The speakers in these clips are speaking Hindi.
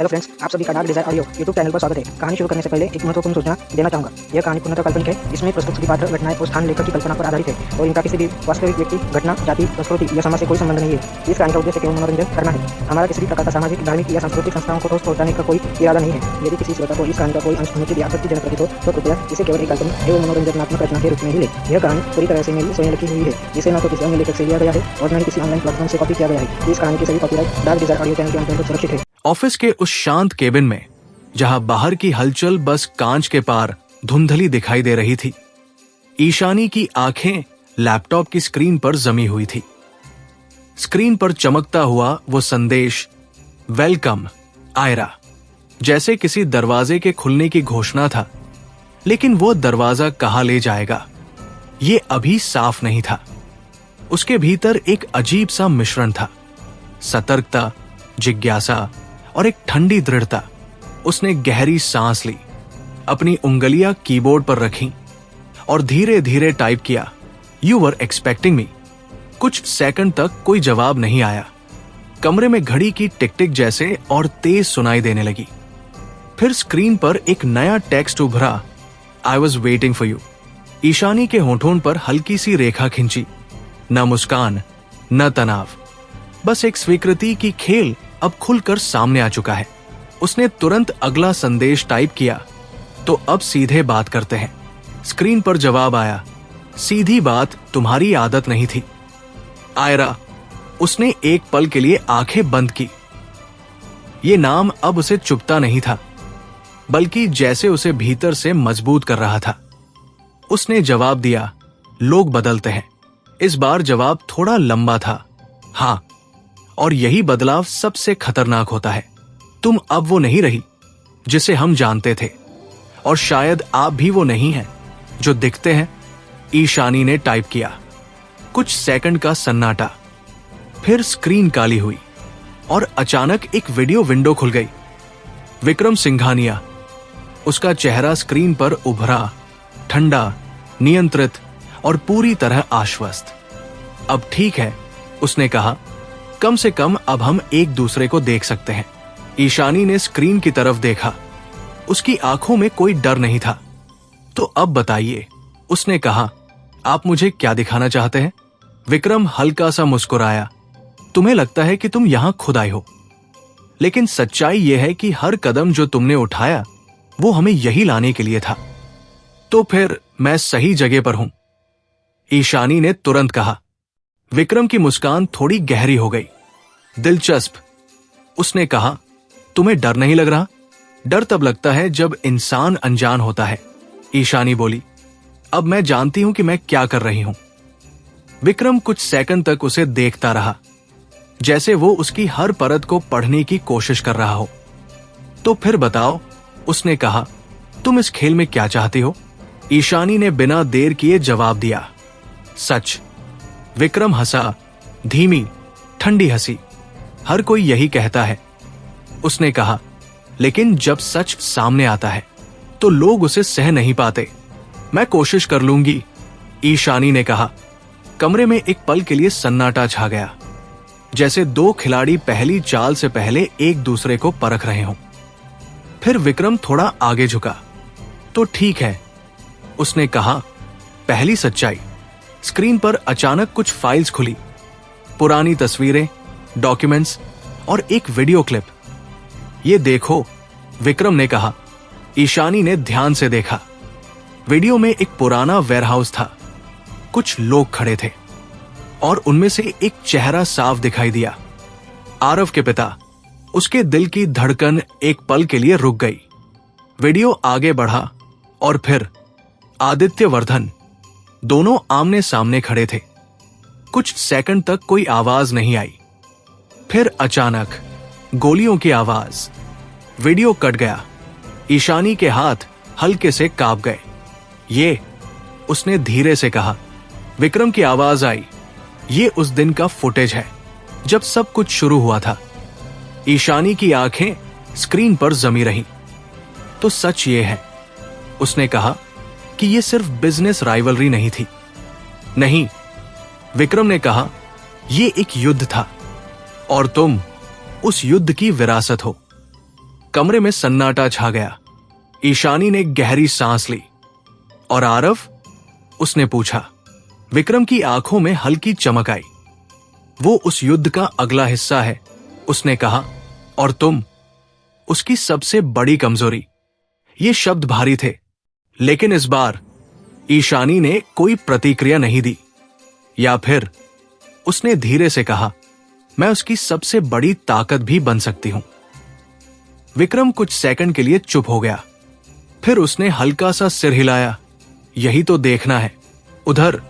हेलो फ्रेंड्स, आप सभी का dark desire audio YouTube channel पर स्वागत है। कहानी शुरू करने से पहले एक महत्वपूर्ण सूचना देना चाहूंगा। यह कहानी पूर्णतः काल्पनिक है। इसमें प्रस्तुत सभी पात्र, घटनाएं और स्थान लेखक की कल्पना पर आधारित है और इनका किसी भी वास्तविक व्यक्ति, घटना, जाति, संस्कृति या समाज से कोई संबंध नहीं है। इस कहानी का उद्देश्य केवल मनोरंजन करना है। हमारा किसी भी प्रकार का सामाजिक, धार्मिक या सांस्कृतिक संस्थाओं को ठोस पहुंचाने का कोई इरादा नहीं है। यदि किसी श्रोता को इस कहानी का कोई अंश अनुचित या आपत्तिजनक प्रतीत हो तो कृपया इसे केवल एक काल्पनिक एवं मनोरंजनात्मक रचना के रूप में ही ले। यह कहानी पूरी तरह से मेरी स्वयं लिखी हुई है, जिसे न तो किसी अन्य लेखक से लिया गया है और न ही किसी ऑनलाइन प्लेटफॉर्म से कॉपी किया गया है। इस कहानी की सभी copyright dark desire audio channel के अंतर्गत सुरक्षित है। ऑफिस के उस शांत केबिन में, जहां बाहर की हलचल बस कांच के पार धुंधली दिखाई दे रही थी, ईशानी की आंखें लैपटॉप की स्क्रीन पर जमी हुई थी। स्क्रीन पर चमकता हुआ वो संदेश, वेलकम आयरा, जैसे किसी दरवाजे के खुलने की घोषणा था। लेकिन वो दरवाजा कहाँ ले जाएगा, ये अभी साफ नहीं था। उसके भीतर एक अजीब सा मिश्रण था, सतर्कता, जिज्ञासा और एक ठंडी दृढ़ता। उसने गहरी सांस ली, अपनी उंगलियां कीबोर्ड पर रखीं और धीरे धीरे टाइप किया, यू वर एक्सपेक्टिंग मी। कुछ सेकंड तक कोई जवाब नहीं आया। कमरे में घड़ी की टिक टिक जैसे और तेज सुनाई देने लगी। फिर स्क्रीन पर एक नया टेक्स्ट उभरा, I was waiting for you. Ishani के होठों पर हल्की सी रेखा खिंची, न मुस्कान न तनाव, बस एक स्वीकृति की खेल अब खुलकर सामने आ चुका है। उसने तुरंत अगला संदेश टाइप किया, तो अब सीधे बात करते हैं। स्क्रीन पर जवाब आया, सीधी बात तुम्हारी आदत नहीं थी आयरा। उसने एक पल के लिए आंखें बंद की। ये नाम अब उसे चुभता नहीं था, बल्कि जैसे उसे भीतर से मजबूत कर रहा था। उसने जवाब दिया, लोग बदलते हैं। इस बार जवाब थोड़ा लंबा था, हाँ, और यही बदलाव सबसे खतरनाक होता है। तुम अब वो नहीं रही जिसे हम जानते थे, और शायद आप भी वो नहीं हैं जो दिखते हैं। ईशानी ने टाइप किया। कुछ सेकंड का सन्नाटा, फिर स्क्रीन काली हुई और अचानक एक वीडियो विंडो खुल गई। विक्रम सिंघानिया, उसका चेहरा स्क्रीन पर उभरा, ठंडा, नियंत्रित और पूरी तरह आश्वस्त। अब ठीक है, उसने कहा, कम से कम अब हम एक दूसरे को देख सकते हैं। ईशानी ने स्क्रीन की तरफ देखा। उसकी आंखों में कोई डर नहीं था। तो अब बताइए, उसने कहा, आप मुझे क्या दिखाना चाहते हैं? विक्रम हल्का सा मुस्कुराया। तुम्हें लगता है कि तुम यहां खुद आए हो, लेकिन सच्चाई यह है कि हर कदम जो तुमने उठाया वो हमें यही लाने के लिए था। तो फिर मैं सही जगह पर हूं, ईशानी ने तुरंत कहा। विक्रम की मुस्कान थोड़ी गहरी हो गई। दिलचस्प, उसने कहा, तुम्हें डर नहीं लग रहा? डर तब लगता है जब इंसान अनजान होता है, ईशानी बोली। अब मैं जानती हूं कि मैं क्या कर रही हूं। विक्रम कुछ सेकंड तक उसे देखता रहा, जैसे वो उसकी हर परत को पढ़ने की कोशिश कर रहा हो। तो फिर बताओ, उसने कहा, तुम इस खेल में क्या चाहती हो? ईशानी ने बिना देर किए जवाब दिया, सच। विक्रम हंसा, धीमी ठंडी हंसी। हर कोई यही कहता है, उसने कहा, लेकिन जब सच सामने आता है तो लोग उसे सह नहीं पाते। मैं कोशिश कर लूंगी, ईशानी ने कहा। कमरे में एक पल के लिए सन्नाटा छा गया, जैसे दो खिलाड़ी पहली चाल से पहले एक दूसरे को परख रहे हों। फिर विक्रम थोड़ा आगे झुका। तो ठीक है, उसने कहा, पहली सच्चाई। स्क्रीन पर अचानक कुछ फाइल्स खुली, पुरानी तस्वीरें, डॉक्यूमेंट्स और एक वीडियो क्लिप। ये देखो, विक्रम ने कहा। ईशानी ने ध्यान से देखा। वीडियो में एक पुराना वेयरहाउस था। कुछ लोग खड़े थे और उनमें से एक चेहरा साफ दिखाई दिया, आरव के पिता। उसके दिल की धड़कन एक पल के लिए रुक गई। वीडियो आगे बढ़ा और फिर आदित्य वर्धन, दोनों आमने सामने खड़े थे। कुछ सेकंड तक कोई आवाज नहीं आई। फिर अचानक गोलियों की आवाज। वीडियो कट गया। ईशानी के हाथ हल्के से कांप गए। ये, उसने धीरे से कहा। विक्रम की आवाज आई, ये उस दिन का फुटेज है जब सब कुछ शुरू हुआ था। ईशानी की आंखें स्क्रीन पर जमी रहीं। तो सच ये है, उसने कहा, कि ये सिर्फ बिजनेस राइवलरी नहीं थी। नहीं, विक्रम ने कहा, ये एक युद्ध था और तुम उस युद्ध की विरासत हो। कमरे में सन्नाटा छा गया। ईशानी ने गहरी सांस ली। और आरव? उसने पूछा। विक्रम की आंखों में हल्की चमक आई। वो उस युद्ध का अगला हिस्सा है, उसने कहा। और तुम? उसकी सबसे बड़ी कमजोरी। ये शब्द भारी थे, लेकिन इस बार ईशानी ने कोई प्रतिक्रिया नहीं दी। या फिर उसने धीरे से कहा, मैं उसकी सबसे बड़ी ताकत भी बन सकती हूं। विक्रम कुछ सेकंड के लिए चुप हो गया। फिर उसने हल्का सा सिर हिलाया। यही तो देखना है। उधर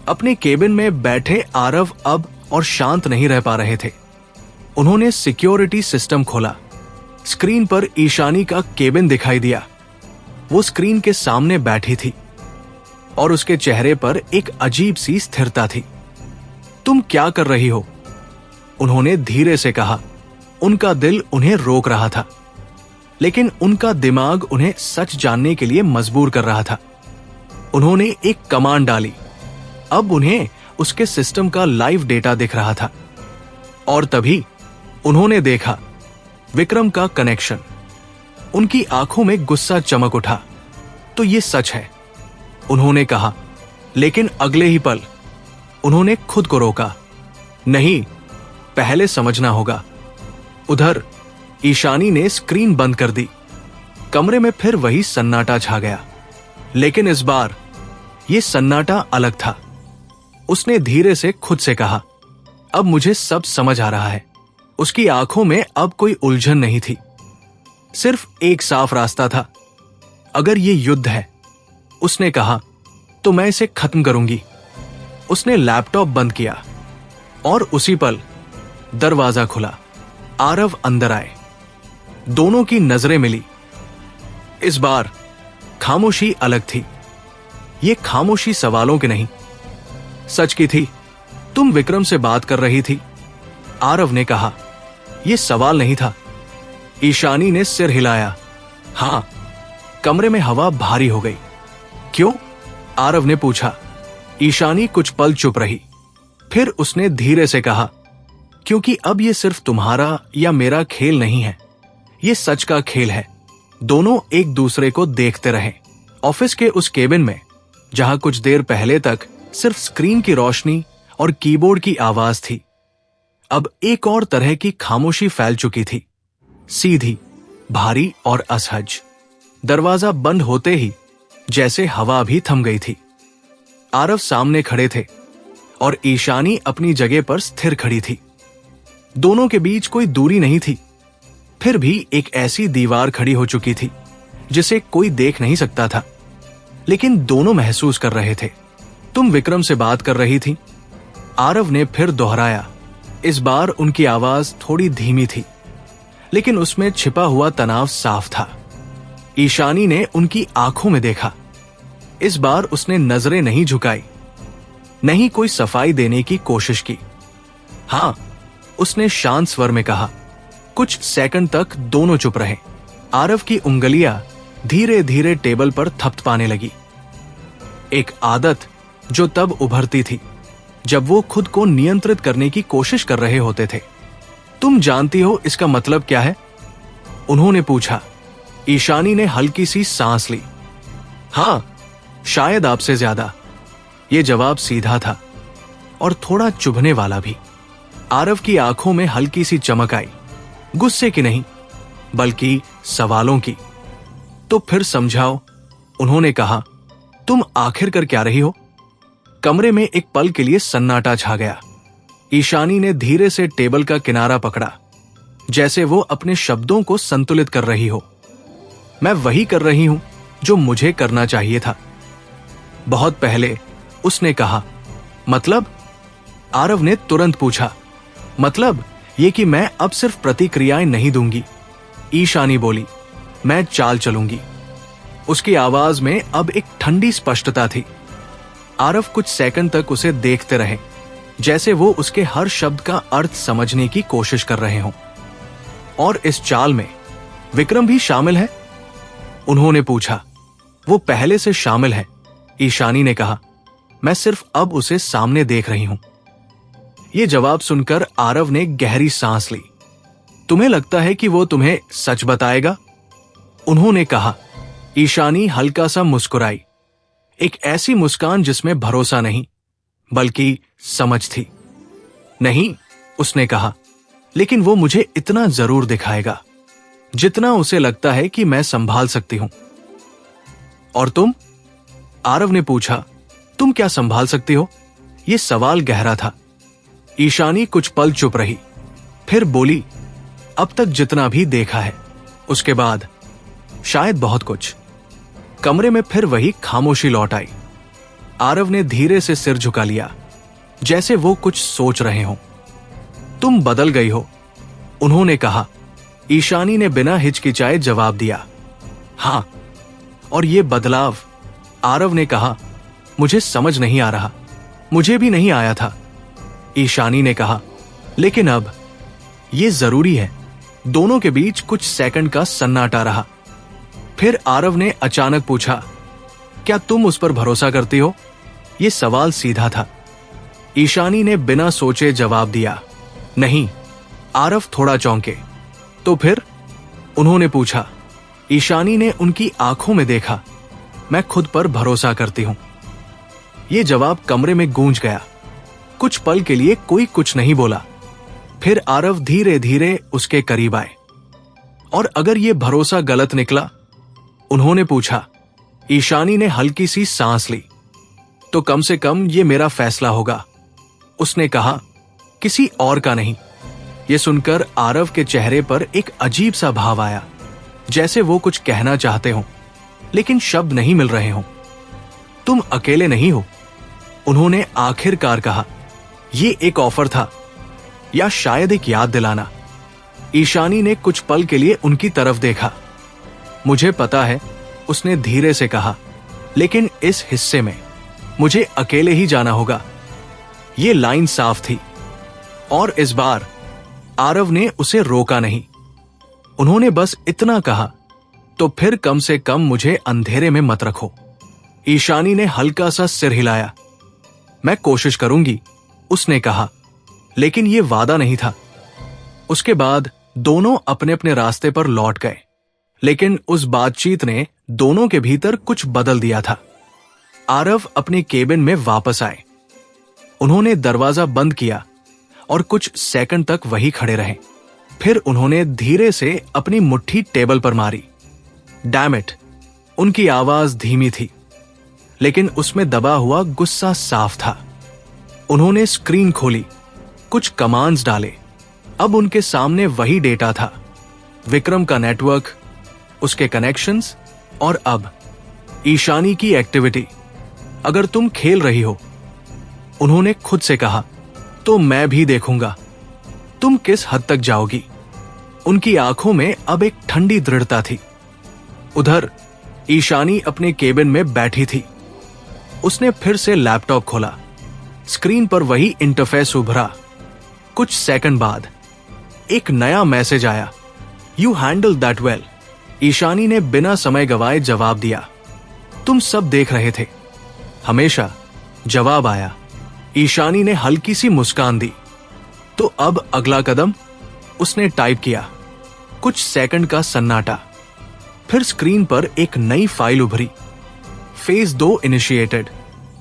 अपने केबिन में बैठे आरव अब और शांत नहीं रह पा रहे थे। उन्होंने सिक्योरिटी सिस्टम खोला। स्क्रीन पर ईशानी का केबिन दिखाई दिया। वो स्क्रीन के सामने बैठी थी और उसके चेहरे पर एक अजीब सी स्थिरता थी। तुम क्या कर रही हो? उन्होंने धीरे से कहा। उनका दिल उन्हें रोक रहा था, लेकिन उनका दिमाग उन्हें सच जानने के लिए मजबूर कर रहा था। उन्होंने एक कमांड डाली। अब उन्हें उसके सिस्टम का लाइव डेटा दिख रहा था। और तभी उन्होंने देखा विक्रम का कनेक्शन। उनकी आंखों में गुस्सा चमक उठा। तो ये सच है, उन्होंने कहा। लेकिन अगले ही पल उन्होंने खुद को रोका। नहीं, पहले समझना होगा। उधर ईशानी ने स्क्रीन बंद कर दी। कमरे में फिर वही सन्नाटा छा गया, लेकिन इस बार यह सन्नाटा अलग था। उसने धीरे से खुद से कहा, अब मुझे सब समझ आ रहा है। उसकी आंखों में अब कोई उलझन नहीं थी, सिर्फ एक साफ रास्ता था। अगर ये युद्ध है, उसने कहा, तो मैं इसे खत्म करूंगी। उसने लैपटॉप बंद किया और उसी पल दरवाजा खुला। आरव अंदर आए। दोनों की नजरें मिली। इस बार खामोशी अलग थी। ये खामोशी सवालों की नहीं, सच की थी। तुम विक्रम से बात कर रही थी? आरव ने कहा। यह सवाल नहीं था। ईशानी ने सिर हिलाया। हां। कमरे में हवा भारी हो गई। क्यों? आरव ने पूछा। ईशानी कुछ पल चुप रही। फिर उसने धीरे से कहा, क्योंकि अब यह सिर्फ तुम्हारा या मेरा खेल नहीं है, यह सच का खेल है। दोनों एक दूसरे को देखते रहे। ऑफिस के उस केबिन में, जहां कुछ देर पहले तक सिर्फ स्क्रीन की रोशनी और कीबोर्ड की आवाज थी, अब एक और तरह की खामोशी फैल चुकी थी। सीधी, भारी और असहज। दरवाजा बंद होते ही जैसे हवा भी थम गई थी। आरव सामने खड़े थे और ईशानी अपनी जगह पर स्थिर खड़ी थी। दोनों के बीच कोई दूरी नहीं थी, फिर भी एक ऐसी दीवार खड़ी हो चुकी थी जिसे कोई देख नहीं सकता था, लेकिन दोनों महसूस कर रहे थे। तुम विक्रम से बात कर रही थी? आरव ने फिर दोहराया। इस बार उनकी आवाज थोड़ी धीमी थी, लेकिन उसमें छिपा हुआ तनाव साफ था। ईशानी ने उनकी आंखों में देखा। इस बार उसने नजरें नहीं झुकाई, नहीं कोई सफाई देने की कोशिश की। हां, उसने शांत स्वर में कहा। कुछ सेकंड तक दोनों चुप रहे। आरव की उंगलियां धीरे धीरे टेबल पर थपथपाने लगी। एक आदत जो तब उभरती थी जब वो खुद को नियंत्रित करने की कोशिश कर रहे होते थे। तुम जानती हो इसका मतलब क्या है? उन्होंने पूछा। ईशानी ने हल्की सी सांस ली। हां, शायद आपसे ज्यादा। यह जवाब सीधा था और थोड़ा चुभने वाला भी। आरव की आंखों में हल्की सी चमक आई, गुस्से की नहीं, बल्कि सवालों की। तो फिर समझाओ, उन्होंने कहा। तुम आखिर कर क्या रही हो? कमरे में एक पल के लिए सन्नाटा छा गया। ईशानी ने धीरे से टेबल का किनारा पकड़ा, जैसे वो अपने शब्दों को संतुलित कर रही हो। मैं वही कर रही हूं जो मुझे करना चाहिए था, बहुत पहले, उसने कहा। मतलब? आरव ने तुरंत पूछा। मतलब ये कि मैं अब सिर्फ प्रतिक्रियाएं नहीं दूंगी, ईशानी बोली। मैं चाल चलूंगी। उसकी आवाज में अब एक ठंडी स्पष्टता थी। आरव कुछ सेकंड तक उसे देखते रहे, जैसे वो उसके हर शब्द का अर्थ समझने की कोशिश कर रहे हों। और इस चाल में विक्रम भी शामिल है? उन्होंने पूछा। वो पहले से शामिल है, ईशानी ने कहा। मैं सिर्फ अब उसे सामने देख रही हूं। यह जवाब सुनकर आरव ने गहरी सांस ली। तुम्हें लगता है कि वो तुम्हें सच बताएगा? उन्होंने कहा। ईशानी हल्का सा मुस्कुराई, एक ऐसी मुस्कान जिसमें भरोसा नहीं बल्कि समझ थी। नहीं, उसने कहा, लेकिन वो मुझे इतना जरूर दिखाएगा जितना उसे लगता है कि मैं संभाल सकती हूं। और तुम? आरव ने पूछा। तुम क्या संभाल सकती हो? यह सवाल गहरा था। ईशानी कुछ पल चुप रही, फिर बोली, अब तक जितना भी देखा है, उसके बाद शायद बहुत कुछ। कमरे में फिर वही खामोशी लौट आई। आरव ने धीरे से सिर झुका लिया, जैसे वो कुछ सोच रहे हों। तुम बदल गई हो, उन्होंने कहा। ईशानी ने बिना हिचकिचाए जवाब दिया, हां। और ये बदलाव, आरव ने कहा, मुझे समझ नहीं आ रहा। मुझे भी नहीं आया था, ईशानी ने कहा। लेकिन अब ये जरूरी है। दोनों के बीच कुछ सेकंड का सन्नाटा रहा। फिर आरव ने अचानक पूछा, क्या तुम उस पर भरोसा करती हो? यह सवाल सीधा था। ईशानी ने बिना सोचे जवाब दिया, नहीं। आरव थोड़ा चौंके। तो फिर? उन्होंने पूछा। ईशानी ने उनकी आंखों में देखा। मैं खुद पर भरोसा करती हूं। यह जवाब कमरे में गूंज गया। कुछ पल के लिए कोई कुछ नहीं बोला। फिर आरव धीरे धीरे उसके करीब आए। और अगर यह भरोसा गलत निकला? उन्होंने पूछा। ईशानी ने हल्की सी सांस ली। तो कम से कम यह मेरा फैसला होगा, उसने कहा, किसी और का नहीं। यह सुनकर आरव के चेहरे पर एक अजीब सा भाव आया, जैसे वो कुछ कहना चाहते हों, लेकिन शब्द नहीं मिल रहे हों। तुम अकेले नहीं हो, उन्होंने आखिरकार कहा। यह एक ऑफर था, या शायद एक याद दिलाना। ईशानी ने कुछ पल के लिए उनकी तरफ देखा। मुझे पता है, उसने धीरे से कहा, लेकिन इस हिस्से में मुझे अकेले ही जाना होगा। यह लाइन साफ थी। और इस बार आरव ने उसे रोका नहीं। उन्होंने बस इतना कहा, तो फिर कम से कम मुझे अंधेरे में मत रखो। ईशानी ने हल्का सा सिर हिलाया। मैं कोशिश करूंगी, उसने कहा, लेकिन यह वादा नहीं था। उसके बाद दोनों अपने अपने रास्ते पर लौट गए। लेकिन उस बातचीत ने दोनों के भीतर कुछ बदल दिया था। आरव अपने केबिन में वापस आए। उन्होंने दरवाजा बंद किया और कुछ सेकंड तक वही खड़े रहे। फिर उन्होंने धीरे से अपनी मुट्ठी टेबल पर मारी। डैम इट, उनकी आवाज धीमी थी, लेकिन उसमें दबा हुआ गुस्सा साफ था। उन्होंने स्क्रीन खोली, कुछ कमांड्स डाले। अब उनके सामने वही डेटा था, विक्रम का नेटवर्क, उसके कनेक्शंस, और अब ईशानी की एक्टिविटी। अगर तुम खेल रही हो, उन्होंने खुद से कहा, तो मैं भी देखूंगा तुम किस हद तक जाओगी। उनकी आंखों में अब एक ठंडी दृढ़ता थी। उधर ईशानी अपने केबिन में बैठी थी। उसने फिर से लैपटॉप खोला। स्क्रीन पर वही इंटरफेस उभरा। कुछ सेकंड बाद एक नया मैसेज आया, you handle that well. Ishani ने बिना समय गवाए जवाब दिया। तुम सब देख रहे थे, हमेशा, जवाब आया। ईशानी ने हल्की सी मुस्कान दी। तो अब अगला कदम, उसने टाइप किया। कुछ सेकंड का सन्नाटा। फिर स्क्रीन पर एक नई फाइल उभरी। Phase 2 initiated.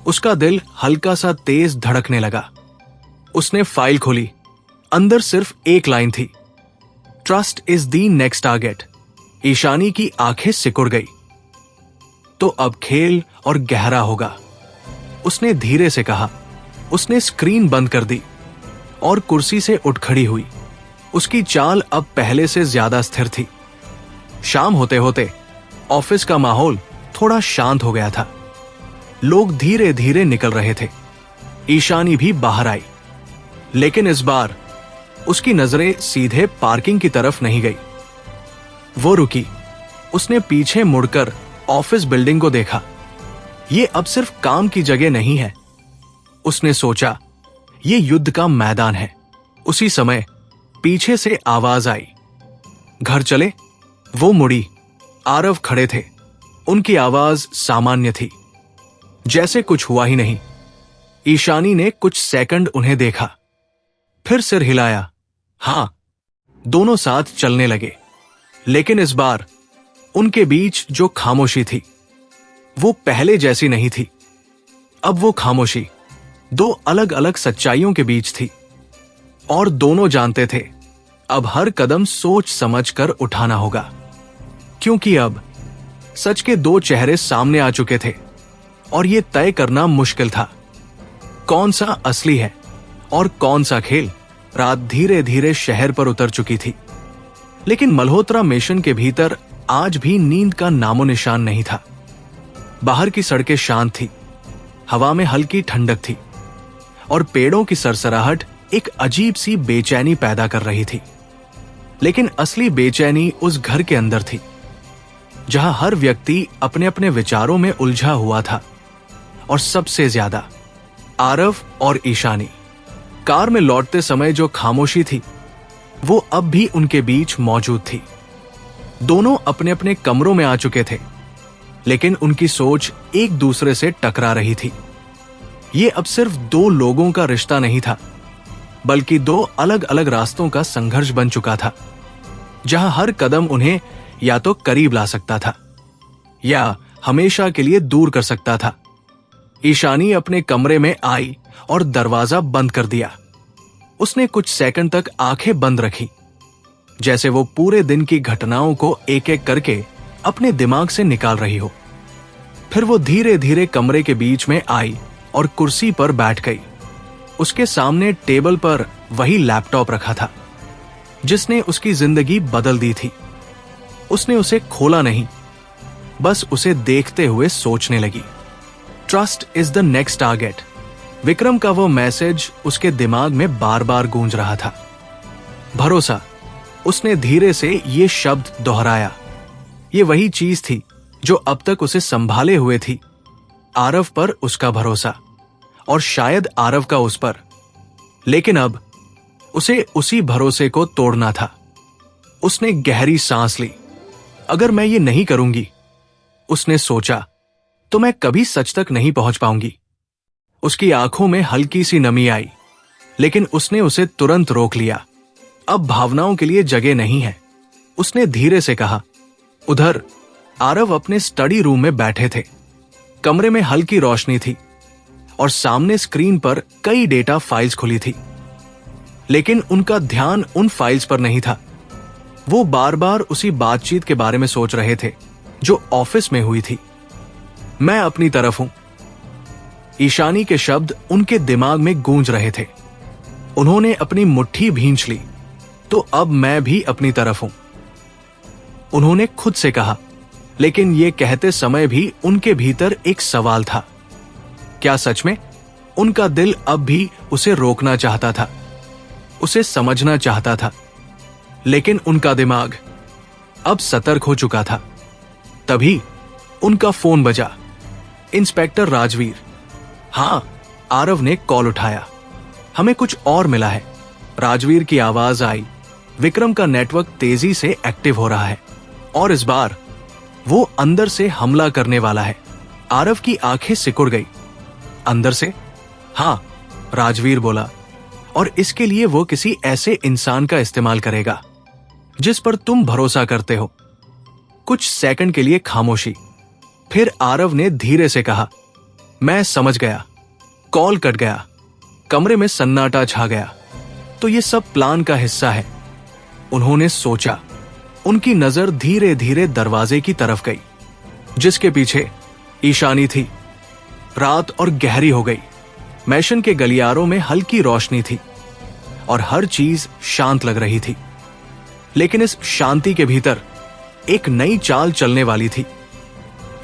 उसका दिल हल्का सा तेज धड़कने लगा। उसने फाइल खोली। अंदर सिर्फ एक लाइन थी, trust is the next target. Ishani की आंखें सिकुड़ गई। तो अब खेल और गहरा होगा, उसने धीरे से कहा। उसने स्क्रीन बंद कर दी और कुर्सी से उठ खड़ी हुई। उसकी चाल अब पहले से ज्यादा स्थिर थी। शाम होते होते ऑफिस का माहौल थोड़ा शांत हो गया था। लोग धीरे धीरे निकल रहे थे। ईशानी भी बाहर आई, लेकिन इस बार उसकी नजरें सीधे पार्किंग की तरफ नहीं गई। वो रुकी। उसने पीछे मुड़कर ऑफिस बिल्डिंग को देखा। ये अब सिर्फ काम की जगह नहीं है, उसने सोचा, ये युद्ध का मैदान है। उसी समय पीछे से आवाज आई, घर चले। वो मुड़ी। आरव खड़े थे। उनकी आवाज सामान्य थी, जैसे कुछ हुआ ही नहीं। ईशानी ने कुछ सेकंड उन्हें देखा, फिर सिर हिलाया। हां, दोनों साथ चलने लगे, लेकिन इस बार उनके बीच जो खामोशी थी वो पहले जैसी नहीं थी। अब वो खामोशी दो अलग अलग सच्चाइयों के बीच थी और दोनों जानते थे अब हर कदम सोच समझ कर उठाना होगा, क्योंकि अब सच के दो चेहरे सामने आ चुके थे और यह तय करना मुश्किल था कौन सा असली है और कौन सा खेल। रात धीरे धीरे शहर पर उतर चुकी थी, लेकिन मल्होत्रा मिशन के भीतर आज भी नींद का नामो निशान नहीं था। बाहर की सड़कें शांत थी, हवा में हल्की ठंडक थी और पेड़ों की सरसराहट एक अजीब सी बेचैनी पैदा कर रही थी। लेकिन असली बेचैनी उस घर के अंदर थी, जहां हर व्यक्ति अपने अपने विचारों में उलझा हुआ था और सबसे ज्यादा आरव और ईशानी। कार में लौटते समय जो खामोशी थी वो अब भी उनके बीच मौजूद थी। दोनों अपने अपने कमरों में आ चुके थे, लेकिन उनकी सोच एक दूसरे से टकरा रही थी। ये अब सिर्फ दो लोगों का रिश्ता नहीं था, बल्कि दो अलग अलग रास्तों का संघर्ष बन चुका था, जहां हर कदम उन्हें या तो करीब ला सकता था या हमेशा के लिए दूर कर सकता था। ईशानी अपने कमरे में आई और दरवाजा बंद कर दिया। उसने कुछ सेकंड तक आंखें बंद रखी, जैसे वो पूरे दिन की घटनाओं को एक एक करके अपने दिमाग से निकाल रही हो। फिर वो धीरे धीरे कमरे के बीच में आई और कुर्सी पर बैठ गई। उसके सामने टेबल पर वही लैपटॉप रखा था जिसने उसकी जिंदगी बदल दी थी। उसने उसे खोला नहीं, बस उसे देखते हुए सोचने लगी। Trust is the next target. Vikram का वो मैसेज उसके दिमाग में बार बार गूंज रहा था। भरोसा, उसने धीरे से ये शब्द दोहराया। ये वही चीज थी जो अब तक उसे संभाले हुए थी। आरव पर उसका भरोसा और शायद आरव का उस पर। लेकिन अब उसे उसी भरोसे को तोड़ना था। उसने गहरी सांस ली। अगर मैं ये नहीं करूंगी, उसने सोचा, तो मैं कभी सच तक नहीं पहुंच पाऊंगी। उसकी आंखों में हल्की सी नमी आई, लेकिन उसने उसे तुरंत रोक लिया। अब भावनाओं के लिए जगह नहीं है। उसने धीरे से कहा। उधर आरव अपने स्टडी रूम में बैठे थे। कमरे में हल्की रोशनी थी और सामने स्क्रीन पर कई डेटा फाइल्स खुली थी, लेकिन उनका ध्यान उन फाइल्स पर नहीं था। वो बार बार उसी बातचीत के बारे में सोच रहे थे जो ऑफिस में हुई थी। मैं अपनी तरफ हूं। ईशानी के शब्द उनके दिमाग में गूंज रहे थे। उन्होंने अपनी मुट्ठी भींच ली। तो अब मैं भी अपनी तरफ हूं, उन्होंने खुद से कहा। लेकिन यह कहते समय भी उनके भीतर एक सवाल था। क्या सच में उनका दिल अब भी उसे रोकना चाहता था, उसे समझना चाहता था? लेकिन उनका दिमाग अब सतर्क हो चुका था। तभी उनका फोन बजा। इंस्पेक्टर राजवीर। हां, आरव ने कॉल उठाया। हमें कुछ और मिला है। राजवीर की आवाज आई। विक्रम का नेटवर्क तेजी से एक्टिव हो रहा है और इस बार वो अंदर से हमला करने वाला है। आरव की आंखें सिकुड़ गई। अंदर से? हां, राजवीर बोला। और इसके लिए वो किसी ऐसे इंसान का इस्तेमाल करेगा जिस पर तुम भरोसा करते हो। कुछ सेकंड के लिए खामोशी। फिर आरव ने धीरे से कहा, मैं समझ गया। कॉल कट गया। कमरे में सन्नाटा छा गया। तो ये सब प्लान का हिस्सा है, उन्होंने सोचा। उनकी नजर धीरे धीरे दरवाजे की तरफ गई, जिसके पीछे ईशानी थी। रात और गहरी हो गई। मैशन के गलियारों में हल्की रोशनी थी और हर चीज शांत लग रही थी। लेकिन इस शांति के भीतर एक नई चाल चलने वाली थी।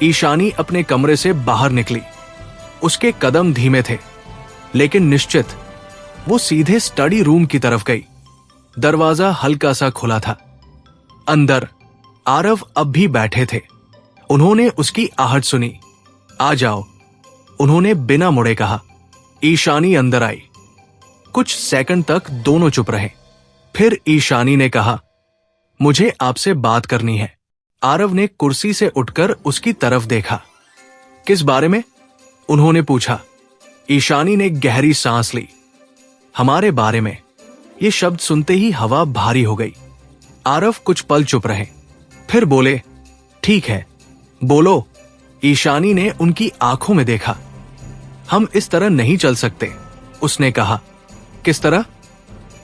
ईशानी अपने कमरे से बाहर निकली। उसके कदम धीमे थे, लेकिन निश्चित। वो सीधे स्टडी रूम की तरफ गई। दरवाजा हल्का सा खुला था। अंदर आरव अब भी बैठे थे। उन्होंने उसकी आहट सुनी। आ जाओ, उन्होंने बिना मुड़े कहा। ईशानी अंदर आई। कुछ सेकंड तक दोनों चुप रहे। फिर ईशानी ने कहा, मुझे आपसे बात करनी है। आरव ने कुर्सी से उठकर उसकी तरफ देखा। किस बारे में? उन्होंने पूछा। ईशानी ने गहरी सांस ली। हमारे बारे में। ये शब्द सुनते ही हवा भारी हो गई। आरव कुछ पल चुप रहे, फिर बोले, ठीक है, बोलो। ईशानी ने उनकी आंखों में देखा। हम इस तरह नहीं चल सकते, उसने कहा। किस तरह?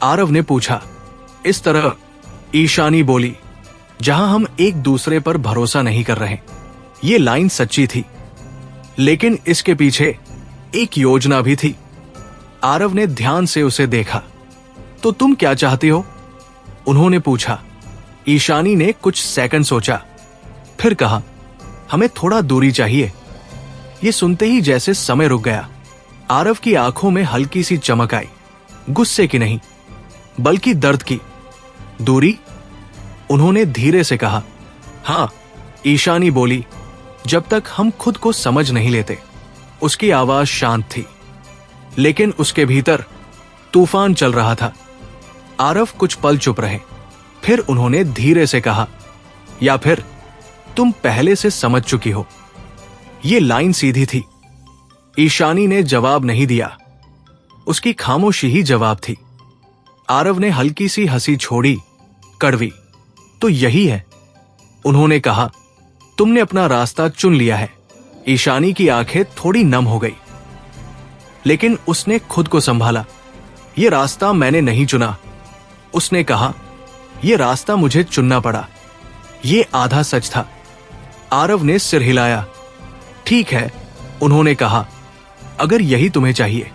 आरव ने पूछा। इस तरह, ईशानी बोली, जहां हम एक दूसरे पर भरोसा नहीं कर रहे। ये लाइन सच्ची थी, लेकिन इसके पीछे एक योजना भी थी। आरव ने ध्यान से उसे देखा। तो तुम क्या चाहती हो? उन्होंने पूछा। ईशानी ने कुछ सेकंड सोचा, फिर कहा, हमें थोड़ा दूरी चाहिए। ये सुनते ही जैसे समय रुक गया। आरव की आंखों में हल्की सी चमक आई, गुस्से की नहीं, बल्कि दर्द की। दूरी? उन्होंने धीरे से कहा। हां, ईशानी बोली, जब तक हम खुद को समझ नहीं लेते। उसकी आवाज शांत थी, लेकिन उसके भीतर तूफान चल रहा था। आरव कुछ पल चुप रहे, फिर उन्होंने धीरे से कहा, या फिर तुम पहले से समझ चुकी हो। ये लाइन सीधी थी। ईशानी ने जवाब नहीं दिया। उसकी खामोशी ही जवाब थी। आरव ने हल्की सी हंसी छोड़ी, कड़वी। तो यही है, उन्होंने कहा। तुमने अपना रास्ता चुन लिया है। ईशानी की आंखें थोड़ी नम हो गई, लेकिन उसने खुद को संभाला। यह रास्ता मैंने नहीं चुना, उसने कहा। यह रास्ता मुझे चुनना पड़ा। यह आधा सच था। आरव ने सिर हिलाया। ठीक है, उन्होंने कहा, अगर यही तुम्हें चाहिए।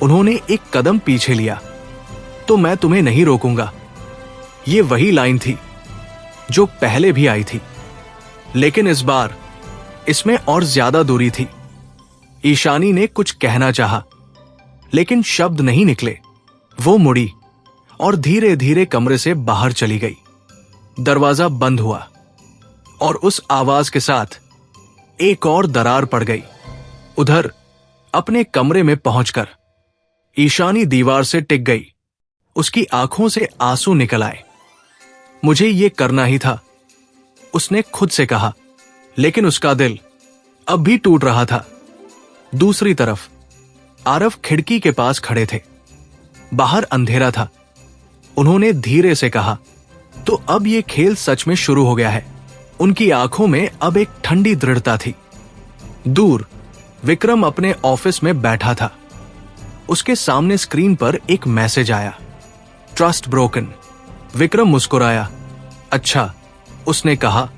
उन्होंने एक कदम पीछे लिया। तो मैं तुम्हें नहीं रोकूंगा। यह वही लाइन थी जो पहले भी आई थी, लेकिन इस बार इसमें और ज्यादा दूरी थी। ईशानी ने कुछ कहना चाहा, लेकिन शब्द नहीं निकले। वो मुड़ी और धीरे धीरे कमरे से बाहर चली गई। दरवाजा बंद हुआ और उस आवाज के साथ एक और दरार पड़ गई। उधर अपने कमरे में पहुंचकर ईशानी दीवार से टिक गई। उसकी आंखों से आंसू निकल आए। मुझे ये करना ही था, उसने खुद से कहा, लेकिन उसका दिल अब भी टूट रहा था। दूसरी तरफ आरव खिड़की के पास खड़े थे। बाहर अंधेरा था। उन्होंने धीरे से कहा, तो अब ये खेल सच में शुरू हो गया है। उनकी आंखों में अब एक ठंडी दृढ़ता थी। दूर विक्रम अपने ऑफिस में बैठा था। उसके सामने स्क्रीन पर एक मैसेज आया, ट्रस्ट ब्रोकन। विक्रम मुस्कुराया। अच्छा, उसने कहा,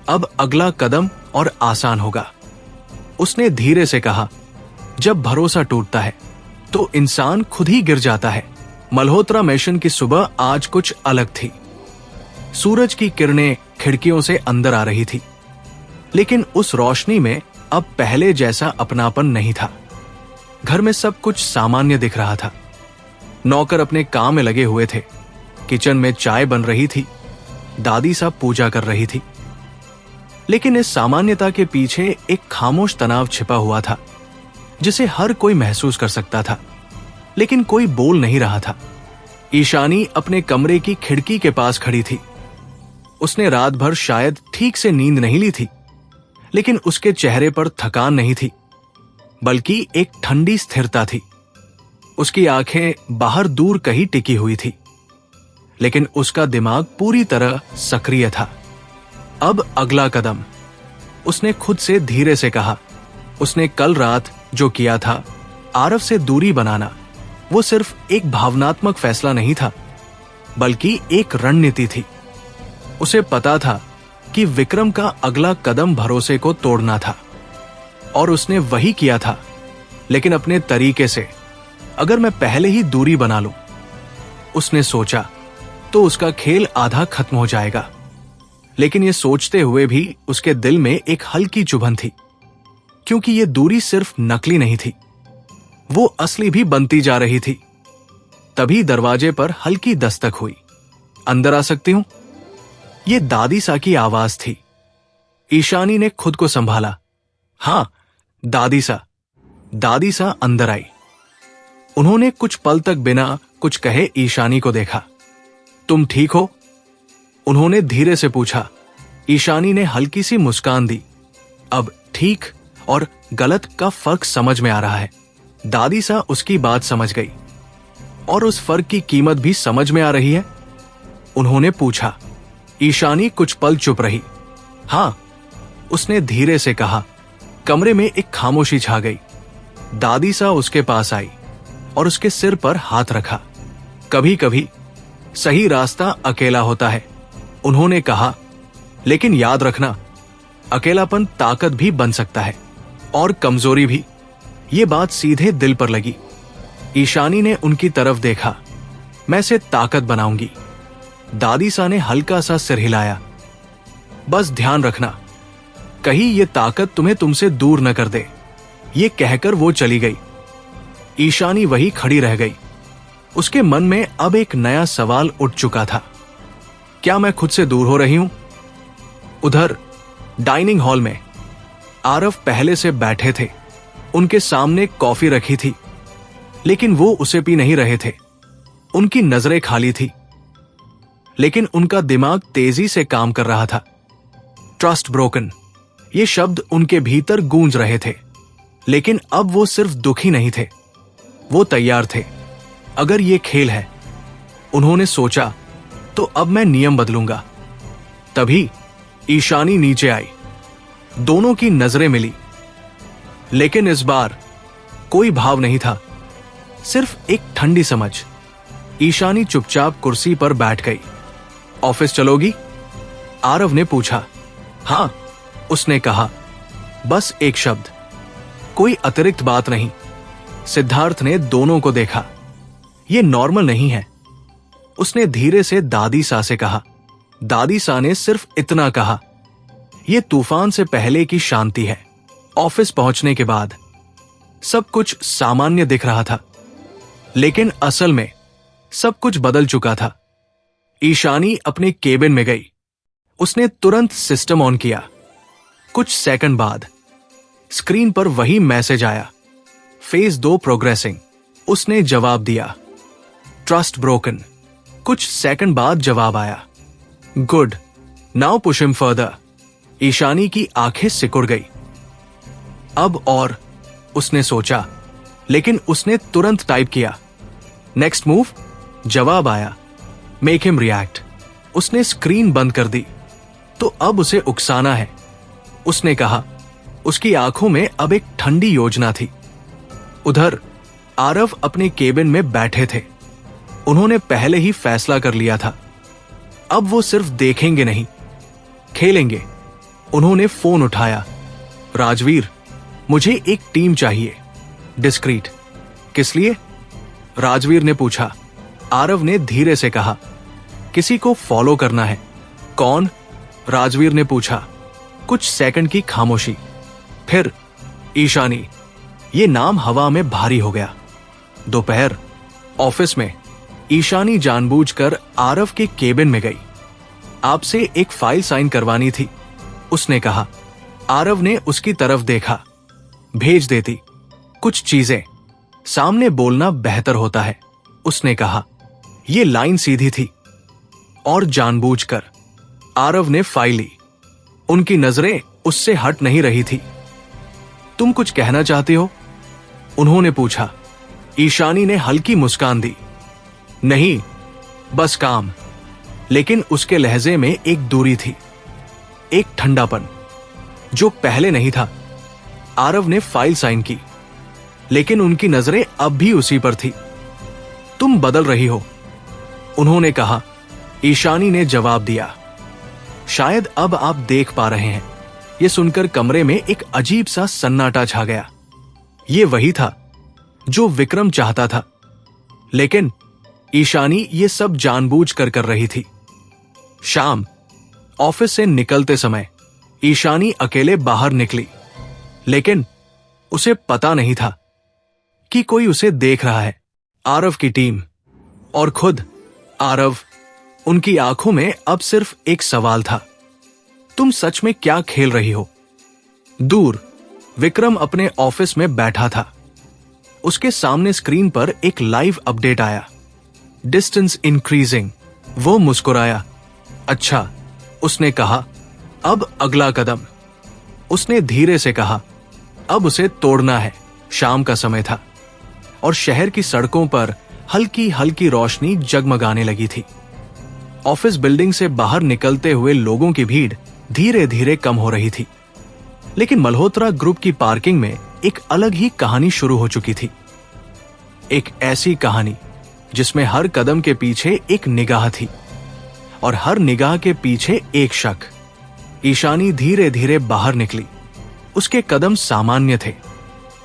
अब अगला कदम और आसान होगा। उसने धीरे से कहा, जब भरोसा टूटता है तो इंसान खुद ही गिर जाता है। मल्होत्रा मिशन की सुबह आज कुछ अलग थी। सूरज की किरणें खिड़कियों से अंदर आ रही थी, लेकिन उस रोशनी में अब पहले जैसा अपनापन नहीं था। घर में सब कुछ सामान्य दिख रहा था। नौकर अपने काम में लगे हुए थे। किचन में चाय बन रही थी। दादी साहब पूजा कर रही थी। लेकिन इस सामान्यता के पीछे एक खामोश तनाव छिपा हुआ था, जिसे हर कोई महसूस कर सकता था, लेकिन कोई बोल नहीं रहा था। ईशानी अपने कमरे की खिड़की के पास खड़ी थी। उसने रात भर शायद ठीक से नींद नहीं ली थी, लेकिन उसके चेहरे पर थकान नहीं थी, बल्कि एक ठंडी स्थिरता थी। उसकी आंखें बाहर दूर कहीं टिकी हुई थी, लेकिन उसका दिमाग पूरी तरह सक्रिय था। अब अगला कदम, उसने खुद से धीरे से कहा। उसने कल रात जो किया था, आरव से दूरी बनाना, वो सिर्फ एक भावनात्मक फैसला नहीं था, बल्कि एक रणनीति थी। उसे पता था कि विक्रम का अगला कदम भरोसे को तोड़ना था, और उसने वही किया था, लेकिन अपने तरीके से। अगर मैं पहले ही दूरी बना लूं, उसने सोचा, तो उसका खेल आधा खत्म हो जाएगा। लेकिन यह सोचते हुए भी उसके दिल में एक हल्की चुभन थी, क्योंकि यह दूरी सिर्फ नकली नहीं थी, वो असली भी बनती जा रही थी। तभी दरवाजे पर हल्की दस्तक हुई। अंदर आ सकती हूं? यह दादी सा की आवाज थी। ईशानी ने खुद को संभाला। हां, दादी सा अंदर आई। उन्होंने कुछ पल तक बिना कुछ कहे ईशानी को देखा। तुम ठीक हो? उन्होंने धीरे से पूछा। ईशानी ने हल्की सी मुस्कान दी। अब ठीक और गलत का फर्क समझ में आ रहा है। दादी सा उसकी बात समझ गई, और उस फर्क की कीमत भी समझ में आ रही है। उन्होंने पूछा। ईशानी कुछ पल चुप रही। हाँ, उसने धीरे से कहा। कमरे में एक खामोशी छा गई। दादी सा उसके पास आई और उसके सिर पर हाथ रखा। कभी कभी सही रास्ता अकेला होता है, उन्होंने कहा, लेकिन याद रखना, अकेलापन ताकत भी बन सकता है और कमजोरी भी। ये बात सीधे दिल पर लगी। ईशानी ने उनकी तरफ देखा। मैं इसे ताकत बनाऊंगी। दादी सा ने हल्का सा सिर हिलाया। बस ध्यान रखना, कहीं ये ताकत तुम्हें तुमसे दूर न कर दे। ये कहकर वो चली गई। ईशानी वही खड़ी रह गई। उसके मन में अब एक नया सवाल उठ चुका था। क्या मैं खुद से दूर हो रही हूं? उधर डाइनिंग हॉल में आरव पहले से बैठे थे। उनके सामने कॉफी रखी थी, लेकिन वो उसे पी नहीं रहे थे। उनकी नजरें खाली थी, लेकिन उनका दिमाग तेजी से काम कर रहा था। ट्रस्ट ब्रोकन, ये शब्द उनके भीतर गूंज रहे थे। लेकिन अब वो सिर्फ दुखी नहीं थे, वो तैयार थे। अगर ये खेल है, उन्होंने सोचा, तो अब मैं नियम बदलूंगा। तभी ईशानी नीचे आई। दोनों की नजरें मिली, लेकिन इस बार कोई भाव नहीं था, सिर्फ एक ठंडी समझ। ईशानी चुपचाप कुर्सी पर बैठ गई। ऑफिस चलोगी? आरव ने पूछा। हां, उसने कहा। बस एक शब्द, कोई अतिरिक्त बात नहीं। सिद्धार्थ ने दोनों को देखा। ये नॉर्मल नहीं है, उसने धीरे से दादी सा से कहा। दादी सा ने सिर्फ इतना कहा। यह तूफान से पहले की शांति है। ऑफिस पहुंचने के बाद सब कुछ सामान्य दिख रहा था, लेकिन असल में सब कुछ बदल चुका था। ईशानी अपने केबिन में गई। उसने तुरंत सिस्टम ऑन किया। कुछ सेकंड बाद स्क्रीन पर वही मैसेज आया, फेज 2 प्रोग्रेसिंग। उसने जवाब दिया, ट्रस्ट ब्रोकन। कुछ सेकंड बाद जवाब आया, good, now push him further. Ishani की आंखें सिकुड़ गई। अब और, उसने सोचा, लेकिन उसने तुरंत टाइप किया, नेक्स्ट मूव। जवाब आया, मेक हिम रिएक्ट। उसने स्क्रीन बंद कर दी। तो अब उसे उकसाना है, उसने कहा। उसकी आंखों में अब एक ठंडी योजना थी। उधर आरव अपने केबिन में बैठे थे। उन्होंने पहले ही फैसला कर लिया था, अब वो सिर्फ देखेंगे नहीं, खेलेंगे। उन्होंने फोन उठाया। राजवीर, मुझे एक टीम चाहिए, डिस्क्रीट। किस लिए? राजवीर ने पूछा। आरव ने धीरे से कहा, किसी को फॉलो करना है। कौन? राजवीर ने पूछा। कुछ सेकंड की खामोशी, फिर ईशानी। ये नाम हवा में भारी हो गया। दोपहर ऑफिस में ईशानी जानबूझकर आरव के केबिन में गई। आपसे एक फाइल साइन करवानी थी, उसने कहा। आरव ने उसकी तरफ देखा। भेज देती कुछ चीजें, सामने बोलना बेहतर होता है, उसने कहा। यह लाइन सीधी थी और जानबूझकर आरव ने फाइल ली। उनकी नजरें उससे हट नहीं रही थी। तुम कुछ कहना चाहते हो? उन्होंने पूछा। ईशानी ने हल्की मुस्कान दी। नहीं, बस काम। लेकिन उसके लहजे में एक दूरी थी, एक ठंडापन जो पहले नहीं था। आरव ने फाइल साइन की, लेकिन उनकी नजरें अब भी उसी पर थी। तुम बदल रही हो, उन्होंने कहा। ईशानी ने जवाब दिया, शायद अब आप देख पा रहे हैं। यह सुनकर कमरे में एक अजीब सा सन्नाटा छा गया। यह वही था जो विक्रम चाहता था, लेकिन ईशानी ये सब जानबूझकर कर रही थी। शाम ऑफिस से निकलते समय ईशानी अकेले बाहर निकली, लेकिन उसे पता नहीं था कि कोई उसे देख रहा है। आरव की टीम और खुद आरव, उनकी आंखों में अब सिर्फ एक सवाल था, तुम सच में क्या खेल रही हो? दूर विक्रम अपने ऑफिस में बैठा था। उसके सामने स्क्रीन पर एक लाइव अपडेट आया, डिस्टेंस इंक्रीजिंग। वो मुस्कुराया। अच्छा, उसने कहा, अब अगला कदम। उसने धीरे से कहा, अब उसे तोड़ना है। शाम का समय था और शहर की सड़कों पर हल्की हल्की रोशनी जगमगाने लगी थी। ऑफिस बिल्डिंग से बाहर निकलते हुए लोगों की भीड़ धीरे धीरे कम हो रही थी। लेकिन मल्होत्रा ग्रुप की पार्किंग में एक अलग ही कहानी शुरू हो चुकी थी। एक ऐसी कहानी जिसमें हर कदम के पीछे एक निगाह थी और हर निगाह के पीछे एक शक। ईशानी धीरे धीरे बाहर निकली। उसके कदम सामान्य थे,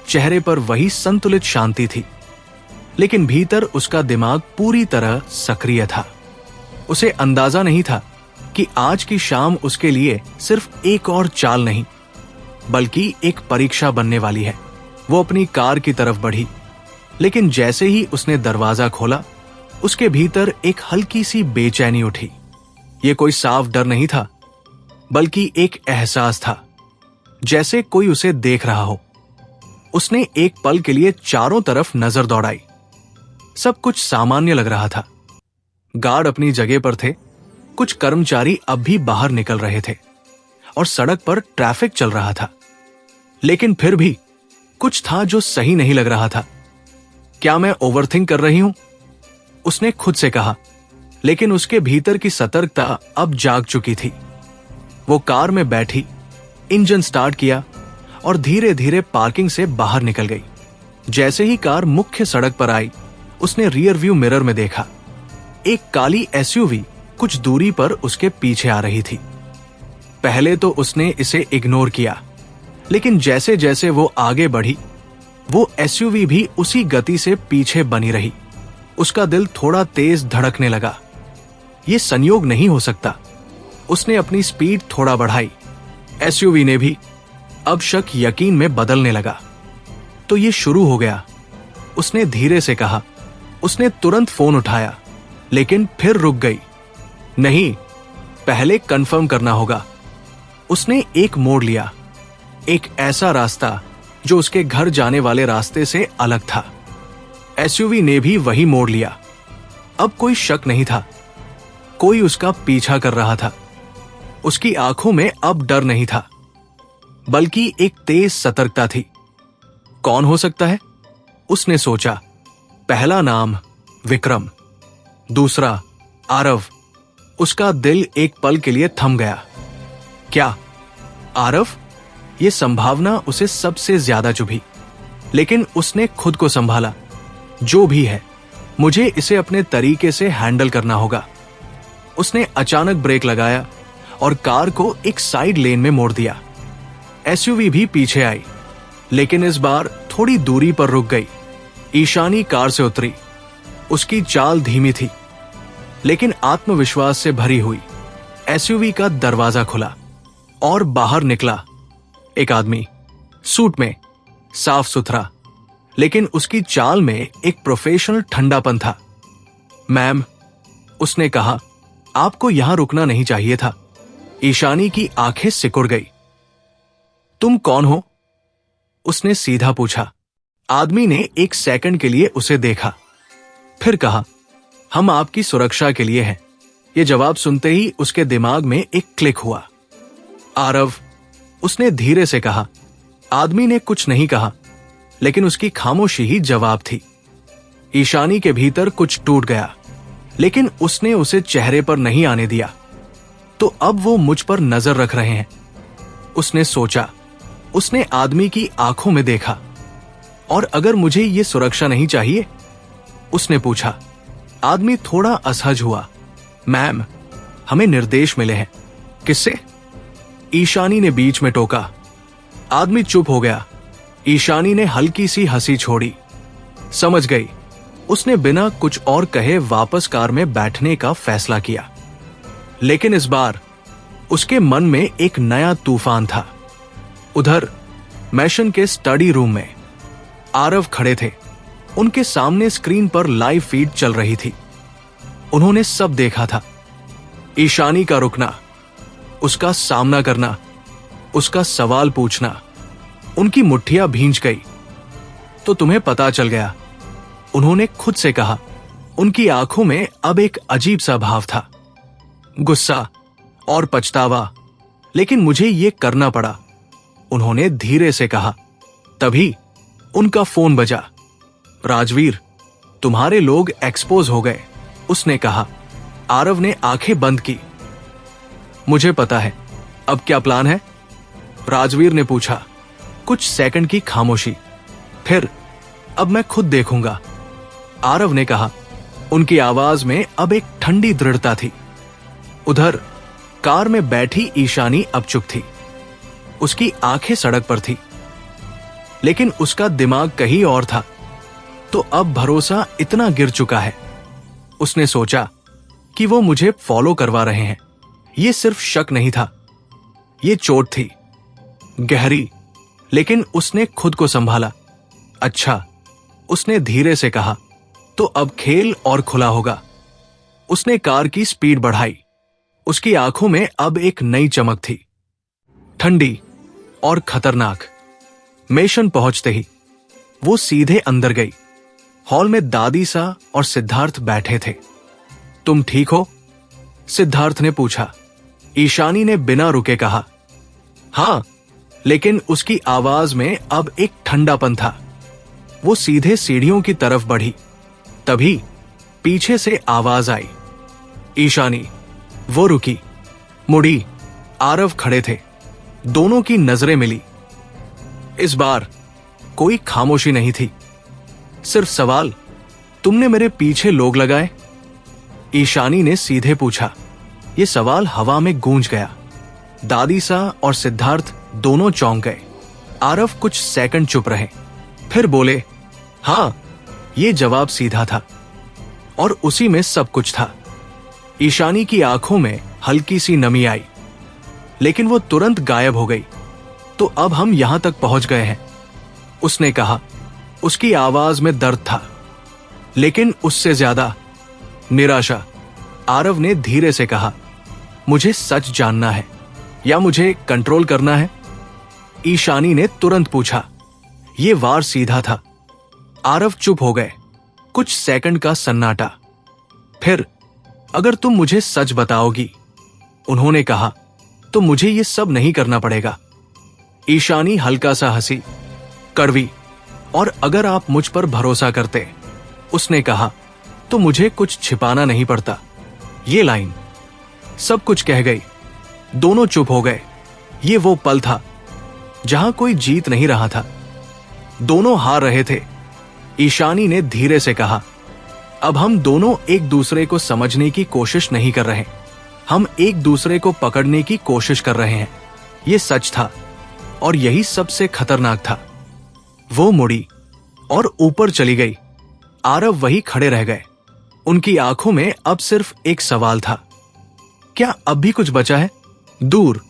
चेहरे पर वही संतुलित शांति थी, लेकिन भीतर उसका दिमाग पूरी तरह सक्रिय था। उसे अंदाजा नहीं था कि आज की शाम उसके लिए सिर्फ एक और चाल नहीं, बल्कि एक परीक्षा बनने वाली है। वो अपनी कार की तरफ बढ़ी, लेकिन जैसे ही उसने दरवाजा खोला, उसके भीतर एक हल्की सी बेचैनी उठी। ये कोई साफ डर नहीं था, बल्कि एक एहसास था, जैसे कोई उसे देख रहा हो। उसने एक पल के लिए चारों तरफ नजर दौड़ाई। सब कुछ सामान्य लग रहा था। गार्ड अपनी जगह पर थे, कुछ कर्मचारी अब भी बाहर निकल रहे थे और सड़क पर ट्रैफिक चल रहा था। लेकिन फिर भी कुछ था जो सही नहीं लग रहा था। क्या मैं ओवरथिंक कर रही हूं? उसने खुद से कहा, लेकिन उसके भीतर की सतर्कता अब जाग चुकी थी। वो कार में बैठी, इंजन स्टार्ट किया और धीरे धीरे पार्किंग से बाहर निकल गई। जैसे ही कार मुख्य सड़क पर आई, उसने रियर व्यू मिरर में देखा। एक काली एसयूवी कुछ दूरी पर उसके पीछे आ रही थी। पहले तो उसने इसे इग्नोर किया, लेकिन जैसे जैसे वो आगे बढ़ी, वो एसयूवी भी उसी गति से पीछे बनी रही। उसका दिल थोड़ा तेज धड़कने लगा। ये संयोग नहीं हो सकता। उसने अपनी स्पीड थोड़ा बढ़ाई। एसयूवी ने भी। अब शक यकीन में बदलने लगा। तो ये शुरू हो गया, उसने धीरे से कहा। उसने तुरंत फोन उठाया, लेकिन फिर रुक गई। नहीं, पहले कंफर्म करना होगा। उसने एक मोड़ लिया, एक ऐसा रास्ता जो उसके घर जाने वाले रास्ते से अलग था। एसयूवी ने भी वही मोड़ लिया। अब कोई शक नहीं था, कोई उसका पीछा कर रहा था। उसकी आंखों में अब डर नहीं था, बल्कि एक तेज सतर्कता थी। कौन हो सकता है? उसने सोचा। पहला नाम विक्रम, दूसरा आरव। उसका दिल एक पल के लिए थम गया। क्या आरव? ये संभावना उसे सबसे ज्यादा चुभी, लेकिन उसने खुद को संभाला। जो भी है, मुझे इसे अपने तरीके से हैंडल करना होगा। उसने अचानक ब्रेक लगाया और कार को एक साइड लेन में मोड़ दिया। एसयूवी भी पीछे आई, लेकिन इस बार थोड़ी दूरी पर रुक गई। ईशानी कार से उतरी। उसकी चाल धीमी थी, लेकिन आत्मविश्वास से भरी हुई। एसयूवी का दरवाजा खुला और बाहर निकला एक आदमी, सूट में, साफ सुथरा, लेकिन उसकी चाल में एक प्रोफेशनल ठंडापन था। मैम, उसने कहा, आपको यहां रुकना नहीं चाहिए था। ईशानी की आंखें सिकुड़ गई। तुम कौन हो? उसने सीधा पूछा। आदमी ने एक सेकंड के लिए उसे देखा, फिर कहा, हम आपकी सुरक्षा के लिए हैं। यह जवाब सुनते ही उसके दिमाग में एक क्लिक हुआ। आरव, उसने धीरे से कहा। आदमी ने कुछ नहीं कहा, लेकिन उसकी खामोशी ही जवाब थी। ईशानी के भीतर कुछ टूट गया, लेकिन उसने उसे चेहरे पर नहीं आने दिया। तो अब वो मुझ पर नजर रख रहे हैं, उसने सोचा। उसने आदमी की आंखों में देखा। और अगर मुझे ये सुरक्षा नहीं चाहिए? उसने पूछा। आदमी थोड़ा असहज हुआ। मैम, हमें निर्देश मिले हैं। किससे? ईशानी ने बीच में टोका। आदमी चुप हो गया। ईशानी ने हल्की सी हंसी छोड़ी। समझ गई। उसने बिना कुछ और कहे वापस कार में बैठने का फैसला किया। लेकिन इस बार उसके मन में एक नया तूफान था। उधर मैशन के स्टडी रूम में आरव खड़े थे। उनके सामने स्क्रीन पर लाइव फीड चल रही थी। उन्होंने सब देखा था। ईशानी का रुकना, उसका सामना करना, उसका सवाल पूछना। उनकी मुट्ठियां भींच गई। तो तुम्हें पता चल गया, उन्होंने खुद से कहा। उनकी आंखों में अब एक अजीब सा भाव था, गुस्सा और पछतावा। लेकिन मुझे ये करना पड़ा, उन्होंने धीरे से कहा। तभी उनका फोन बजा। राजवीर, तुम्हारे लोग एक्सपोज हो गए, उसने कहा। आरव ने आंखें बंद की। मुझे पता है, अब क्या प्लान है? राजवीर ने पूछा। कुछ सेकंड की खामोशी, फिर अब मैं खुद देखूंगा, आरव ने कहा। उनकी आवाज में अब एक ठंडी दृढ़ता थी। उधर कार में बैठी ईशानी अब चुप थी। उसकी आंखें सड़क पर थी, लेकिन उसका दिमाग कहीं और था। तो अब भरोसा इतना गिर चुका है। उसने सोचा कि वो मुझे फॉलो करवा रहे हैं। ये सिर्फ शक नहीं था, ये चोट थी, गहरी। लेकिन उसने खुद को संभाला। अच्छा, उसने धीरे से कहा, तो अब खेल और खुला होगा। उसने कार की स्पीड बढ़ाई। उसकी आंखों में अब एक नई चमक थी, ठंडी और खतरनाक। मेशन पहुंचते ही वो सीधे अंदर गई। हॉल में दादी सा और सिद्धार्थ बैठे थे। तुम ठीक हो? सिद्धार्थ ने पूछा। ईशानी ने बिना रुके कहा, हां, लेकिन उसकी आवाज में अब एक ठंडापन था। वो सीधे सीढ़ियों की तरफ बढ़ी। तभी पीछे से आवाज आई, ईशानी। वो रुकी, मुड़ी। आरव खड़े थे। दोनों की नजरें मिली। इस बार कोई खामोशी नहीं थी, सिर्फ सवाल, तुमने मेरे पीछे लोग लगाए? ईशानी ने सीधे पूछा। यह सवाल हवा में गूंज गया। दादी सा और सिद्धार्थ दोनों चौंक गए। आरव कुछ सेकंड चुप रहे, फिर बोले, हां। यह जवाब सीधा था और उसी में सब कुछ था। ईशानी की आंखों में हल्की सी नमी आई, लेकिन वो तुरंत गायब हो गई। तो अब हम यहां तक पहुंच गए हैं, उसने कहा। उसकी आवाज में दर्द था, लेकिन उससे ज्यादा निराशा। आरव ने धीरे से कहा, मुझे सच जानना है या मुझे कंट्रोल करना है? ईशानी ने तुरंत पूछा। यह वार सीधा था। आरव चुप हो गए। कुछ सेकंड का सन्नाटा। फिर, अगर तुम मुझे सच बताओगी, उन्होंने कहा, तो मुझे यह सब नहीं करना पड़ेगा। ईशानी हल्का सा हंसी, कड़वी। और अगर आप मुझ पर भरोसा करते, उसने कहा, तो मुझे कुछ छिपाना नहीं पड़ता। ये लाइन सब कुछ कह गई। दोनों चुप हो गए। ये वो पल था जहां कोई जीत नहीं रहा था, दोनों हार रहे थे। ईशानी ने धीरे से कहा, अब हम दोनों एक दूसरे को समझने की कोशिश नहीं कर रहे, हम एक दूसरे को पकड़ने की कोशिश कर रहे हैं। यह सच था और यही सबसे खतरनाक था। वो मुड़ी और ऊपर चली गई। आरव वही खड़े रह गए। उनकी आंखों में अब सिर्फ एक सवाल था, क्या अब भी कुछ बचा है? दूर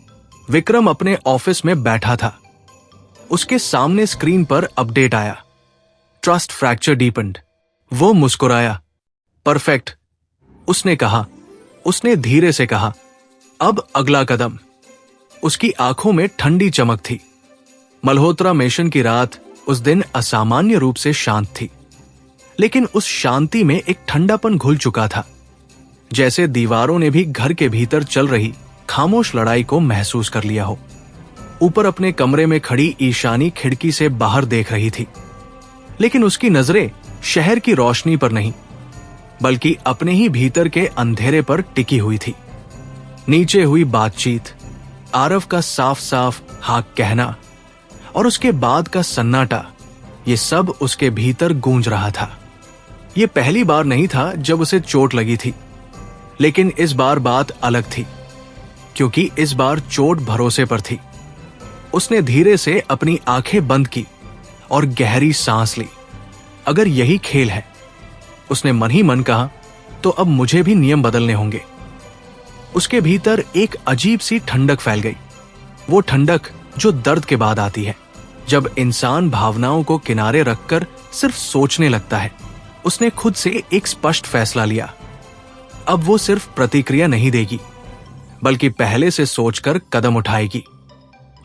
विक्रम अपने ऑफिस में बैठा था। उसके सामने स्क्रीन पर अपडेट आया, ट्रस्ट फ्रैक्चर डीपन्ड। वो मुस्कुराया। परफेक्ट, उसने कहा। उसने धीरे से कहा, अब अगला कदम। उसकी आंखों में ठंडी चमक थी। मल्होत्रा मिशन की रात उस दिन असामान्य रूप से शांत थी, लेकिन उस शांति में एक ठंडापन घुल चुका था, जैसे दीवारों ने भी घर के भीतर चल रही खामोश लड़ाई को महसूस कर लिया हो। ऊपर अपने कमरे में खड़ी ईशानी खिड़की से बाहर देख रही थी, लेकिन उसकी नजरें शहर की रोशनी पर नहीं, बल्कि अपने ही भीतर के अंधेरे पर टिकी हुई थी। नीचे हुई बातचीत, आरव का साफ साफ हाँ कहना और उसके बाद का सन्नाटा, ये सब उसके भीतर गूंज रहा था। ये पहली बार नहीं था जब उसे चोट लगी थी, लेकिन इस बार बात अलग थी, क्योंकि इस बार चोट भरोसे पर थी। उसने धीरे से अपनी आंखें बंद की और गहरी सांस ली। अगर यही खेल है, उसने मन ही मन कहा, तो अब मुझे भी नियम बदलने होंगे। उसके भीतर एक अजीब सी ठंडक फैल गई। वो ठंडक जो दर्द के बाद आती है, जब इंसान भावनाओं को किनारे रखकर सिर्फ सोचने लगता है। उसने खुद से एक स्पष्ट फैसला लिया। अब वो सिर्फ प्रतिक्रिया नहीं देगी, बल्कि पहले से सोचकर कदम उठाएगी।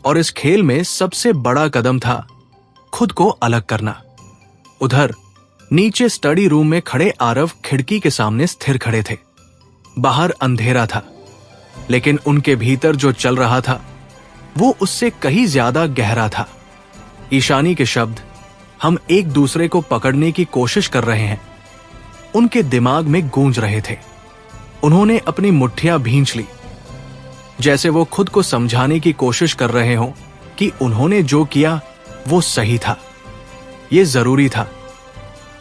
और इस खेल में सबसे बड़ा कदम था खुद को अलग करना। उधर नीचे स्टडी रूम में खड़े आरव खिड़की के सामने स्थिर खड़े थे। बाहर अंधेरा था, लेकिन उनके भीतर जो चल रहा था वो उससे कहीं ज्यादा गहरा था। ईशानी के शब्द, हम एक दूसरे को पकड़ने की कोशिश कर रहे हैं, उनके दिमाग में गूंज रहे थे। उन्होंने अपनी मुट्ठियां भींच ली, जैसे वो खुद को समझाने की कोशिश कर रहे हों कि उन्होंने जो किया वो सही था, ये जरूरी था।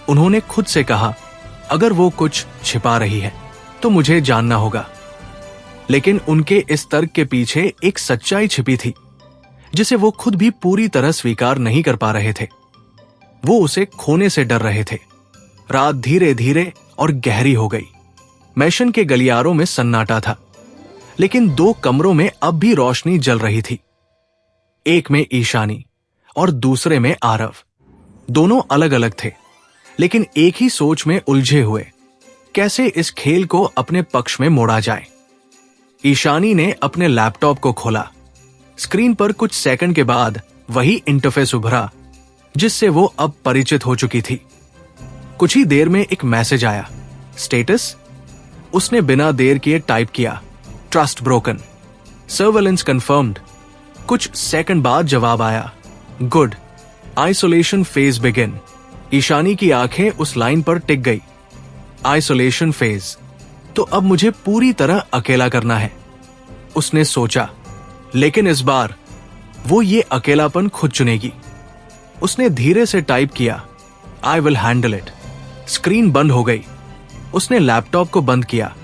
उन्होंने खुद से कहा, अगर वो कुछ छिपा रही है तो मुझे जानना होगा। लेकिन उनके इस तर्क के पीछे एक सच्चाई छिपी थी, जिसे वो खुद भी पूरी तरह स्वीकार नहीं कर पा रहे थे। वो उसे खोने से डर रहे थे। रात धीरे धीरे और गहरी हो गई। मैशन के गलियारों में सन्नाटा था, लेकिन 2 कमरों में अब भी रोशनी जल रही थी। एक में ईशानी और दूसरे में आरव। दोनों अलग अलग थे, लेकिन एक ही सोच में उलझे हुए, कैसे इस खेल को अपने पक्ष में मोड़ा जाए। ईशानी ने अपने लैपटॉप को खोला। स्क्रीन पर कुछ सेकंड के बाद वही इंटरफेस उभरा जिससे वो अब परिचित हो चुकी थी। कुछ ही देर में एक मैसेज आया, स्टेटस। उसने बिना देर किए टाइप किया, ट्रस्ट ब्रोकन, सर्वेलेंस कंफर्म्ड। कुछ सेकंड बाद जवाब आया, good, isolation phase begin. Ishani की आंखें उस लाइन पर टिक गई। आइसोलेशन फेज, तो अब मुझे पूरी तरह अकेला करना है, उसने सोचा। लेकिन इस बार वो ये अकेलापन खुद चुनेगी। उसने धीरे से टाइप किया, I will handle it. Screen बंद हो गई। उसने लैपटॉप को बंद किया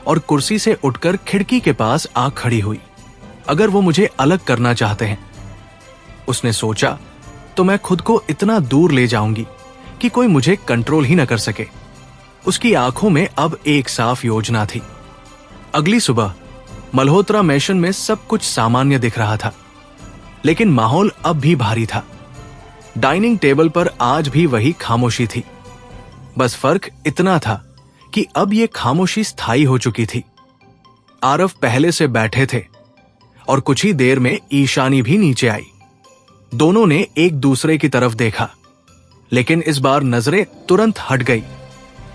और कुर्सी से उठकर खिड़की के पास आ खड़ी हुई। अगर वो मुझे अलग करना चाहते हैं, उसने सोचा, तो मैं खुद को इतना दूर ले जाऊंगी कि कोई मुझे कंट्रोल ही न कर सके। उसकी आंखों में अब एक साफ योजना थी। अगली सुबह मल्होत्रा मैशन में सब कुछ सामान्य दिख रहा था, लेकिन माहौल अब भी भारी था। डाइनिंग टेबल पर आज भी वही खामोशी थी। बस फर्क इतना था कि अब ये खामोशी स्थायी हो चुकी थी। आरव पहले से बैठे थे और कुछ ही देर में ईशानी भी नीचे आई। दोनों ने एक दूसरे की तरफ देखा, लेकिन इस बार नजरें तुरंत हट गई।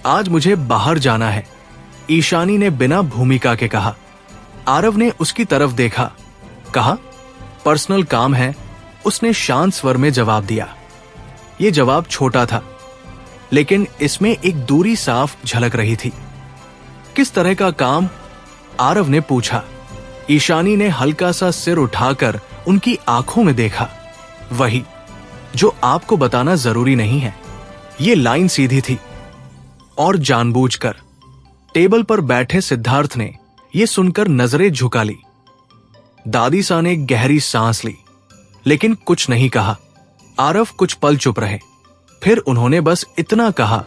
आज मुझे बाहर जाना है, ईशानी ने बिना भूमिका के कहा। आरव ने उसकी तरफ देखा, कहा, पर्सनल काम है, उसने शांत स्वर में जवाब दिया। यह जवाब छोटा था, लेकिन इसमें एक दूरी साफ झलक रही थी। किस तरह का काम? आरव ने पूछा। ईशानी ने हल्का सा सिर उठाकर उनकी आंखों में देखा। वही जो आपको बताना जरूरी नहीं है। ये लाइन सीधी थी और जानबूझकर। टेबल पर बैठे सिद्धार्थ ने यह सुनकर नजरें झुका ली। दादी सा ने गहरी सांस ली, लेकिन कुछ नहीं कहा। आरव कुछ पल चुप रहे, फिर उन्होंने बस इतना कहा,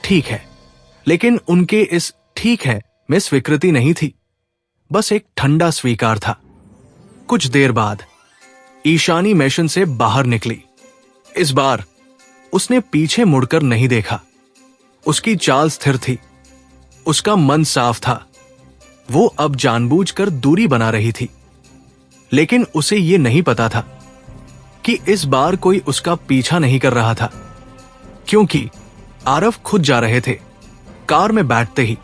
ठीक है। लेकिन उनके इस ठीक है में स्वीकृति नहीं थी, बस एक ठंडा स्वीकार था। कुछ देर बाद ईशानी मैशन से बाहर निकली। इस बार उसने पीछे मुड़कर नहीं देखा। उसकी चाल स्थिर थी, उसका मन साफ था। वो अब जानबूझकर दूरी बना रही थी, लेकिन उसे ये नहीं पता था कि इस बार कोई उसका पीछा नहीं कर रहा था, क्योंकि आरव खुद जा रहे थे। कार में बैठते ही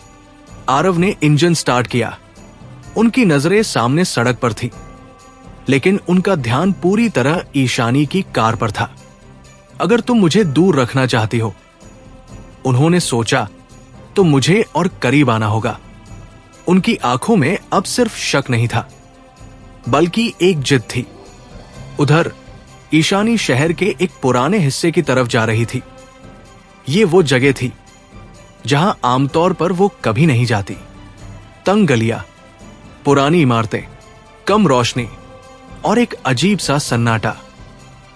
आरव ने इंजन स्टार्ट किया। उनकी नजरें सामने सड़क पर थी, लेकिन उनका ध्यान पूरी तरह ईशानी की कार पर था। अगर तुम मुझे दूर रखना चाहती हो, उन्होंने सोचा, तो मुझे और करीब आना होगा। उनकी आंखों में अब सिर्फ शक नहीं था, बल्कि एक जिद थी। उधर ईशानी शहर के एक पुराने हिस्से की तरफ जा रही थी। ये वो जगह थी जहां आमतौर पर वो कभी नहीं जाती। तंग गलियां, पुरानी इमारतें, कम रोशनी और एक अजीब सा सन्नाटा।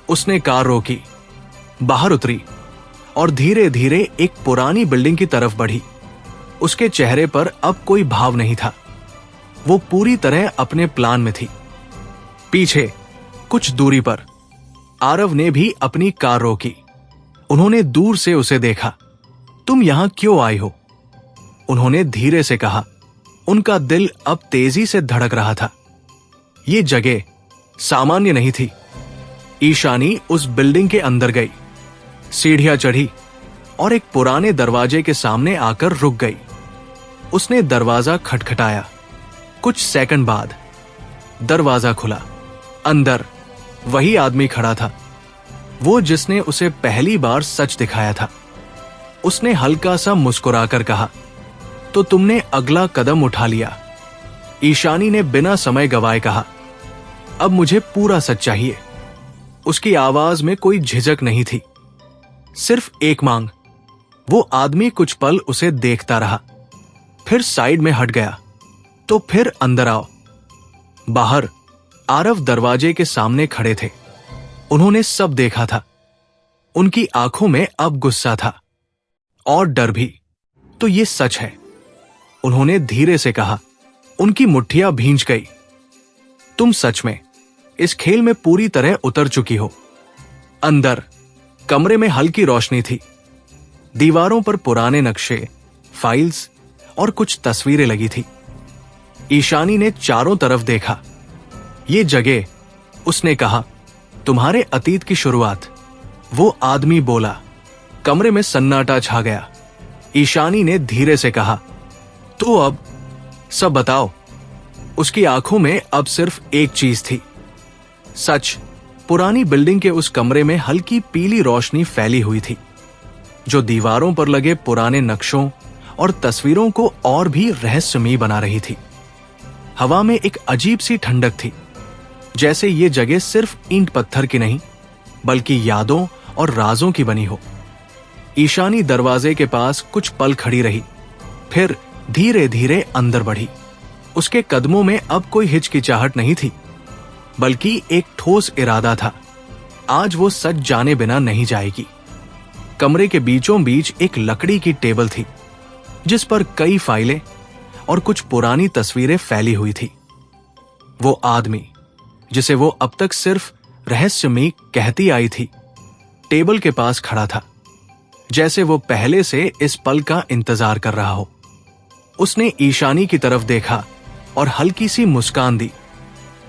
उसने कार रोकी, बाहर उतरी और धीरे धीरे एक पुरानी बिल्डिंग की तरफ बढ़ी। उसके चेहरे पर अब कोई भाव नहीं था। वो पूरी तरह अपने प्लान में थी। पीछे कुछ दूरी पर आरव ने भी अपनी कार रोकी। उन्होंने दूर से उसे देखा। तुम यहां क्यों आई हो? उन्होंने धीरे से कहा। उनका दिल अब तेजी से धड़क रहा था। ये जगह सामान्य नहीं थी। ईशानी उस बिल्डिंग के अंदर गई, सीढ़ियां चढ़ी और एक पुराने दरवाजे के सामने आकर रुक गई। उसने दरवाजा खटखटाया। कुछ सेकंड बाद दरवाजा खुला। अंदर वही आदमी खड़ा था, वो जिसने उसे पहली बार सच दिखाया था। उसने हल्का सा मुस्कुराकर कहा, तो तुमने अगला कदम उठा लिया। ईशानी ने बिना समय गवाए कहा, अब मुझे पूरा सच चाहिए। उसकी आवाज में कोई झिझक नहीं थी, सिर्फ एक मांग। वो आदमी कुछ पल उसे देखता रहा, फिर साइड में हट गया। तो फिर अंदर आओ। बाहर आरव दरवाजे के सामने खड़े थे। उन्होंने सब देखा था। उनकी आंखों में अब गुस्सा था और डर भी। तो ये सच है, उन्होंने धीरे से कहा। उनकी मुट्ठियां भींच गई। तुम सच में इस खेल में पूरी तरह उतर चुकी हो। अंदर कमरे में हल्की रोशनी थी। दीवारों पर पुराने नक्शे, फाइल्स और कुछ तस्वीरें लगी थी। ईशानी ने चारों तरफ देखा। ये जगह, उसने कहा, तुम्हारे अतीत की शुरुआत। वो आदमी बोला। कमरे में सन्नाटा छा गया। ईशानी ने धीरे से कहा, तो अब सब बताओ। उसकी आंखों में अब सिर्फ एक चीज थी, सच। पुरानी बिल्डिंग के उस कमरे में हल्की पीली रोशनी फैली हुई थी, जो दीवारों पर लगे पुराने नक्शों और तस्वीरों को और भी रहस्यमयी बना रही थी। हवा में एक अजीब सी ठंडक थी, जैसे ये जगह सिर्फ ईंट पत्थर की नहीं, बल्कि यादों और राजों की बनी हो। ईशानी दरवाजे के पास कुछ पल खड़ी रही, फिर धीरे धीरे अंदर बढ़ी। उसके कदमों में अब कोई हिचकिचाहट नहीं थी, बल्कि एक ठोस इरादा था। आज वो सच जाने बिना नहीं जाएगी। कमरे के बीचों बीच एक लकड़ी की टेबल थी, जिस पर कई फाइलें और कुछ पुरानी तस्वीरें फैली हुई थी। वो आदमी, जिसे वो अब तक सिर्फ रहस्य में कहती आई थी, टेबल के पास खड़ा था, जैसे वो पहले से इस पल का इंतजार कर रहा हो। उसने ईशानी की तरफ देखा और हल्की सी मुस्कान दी,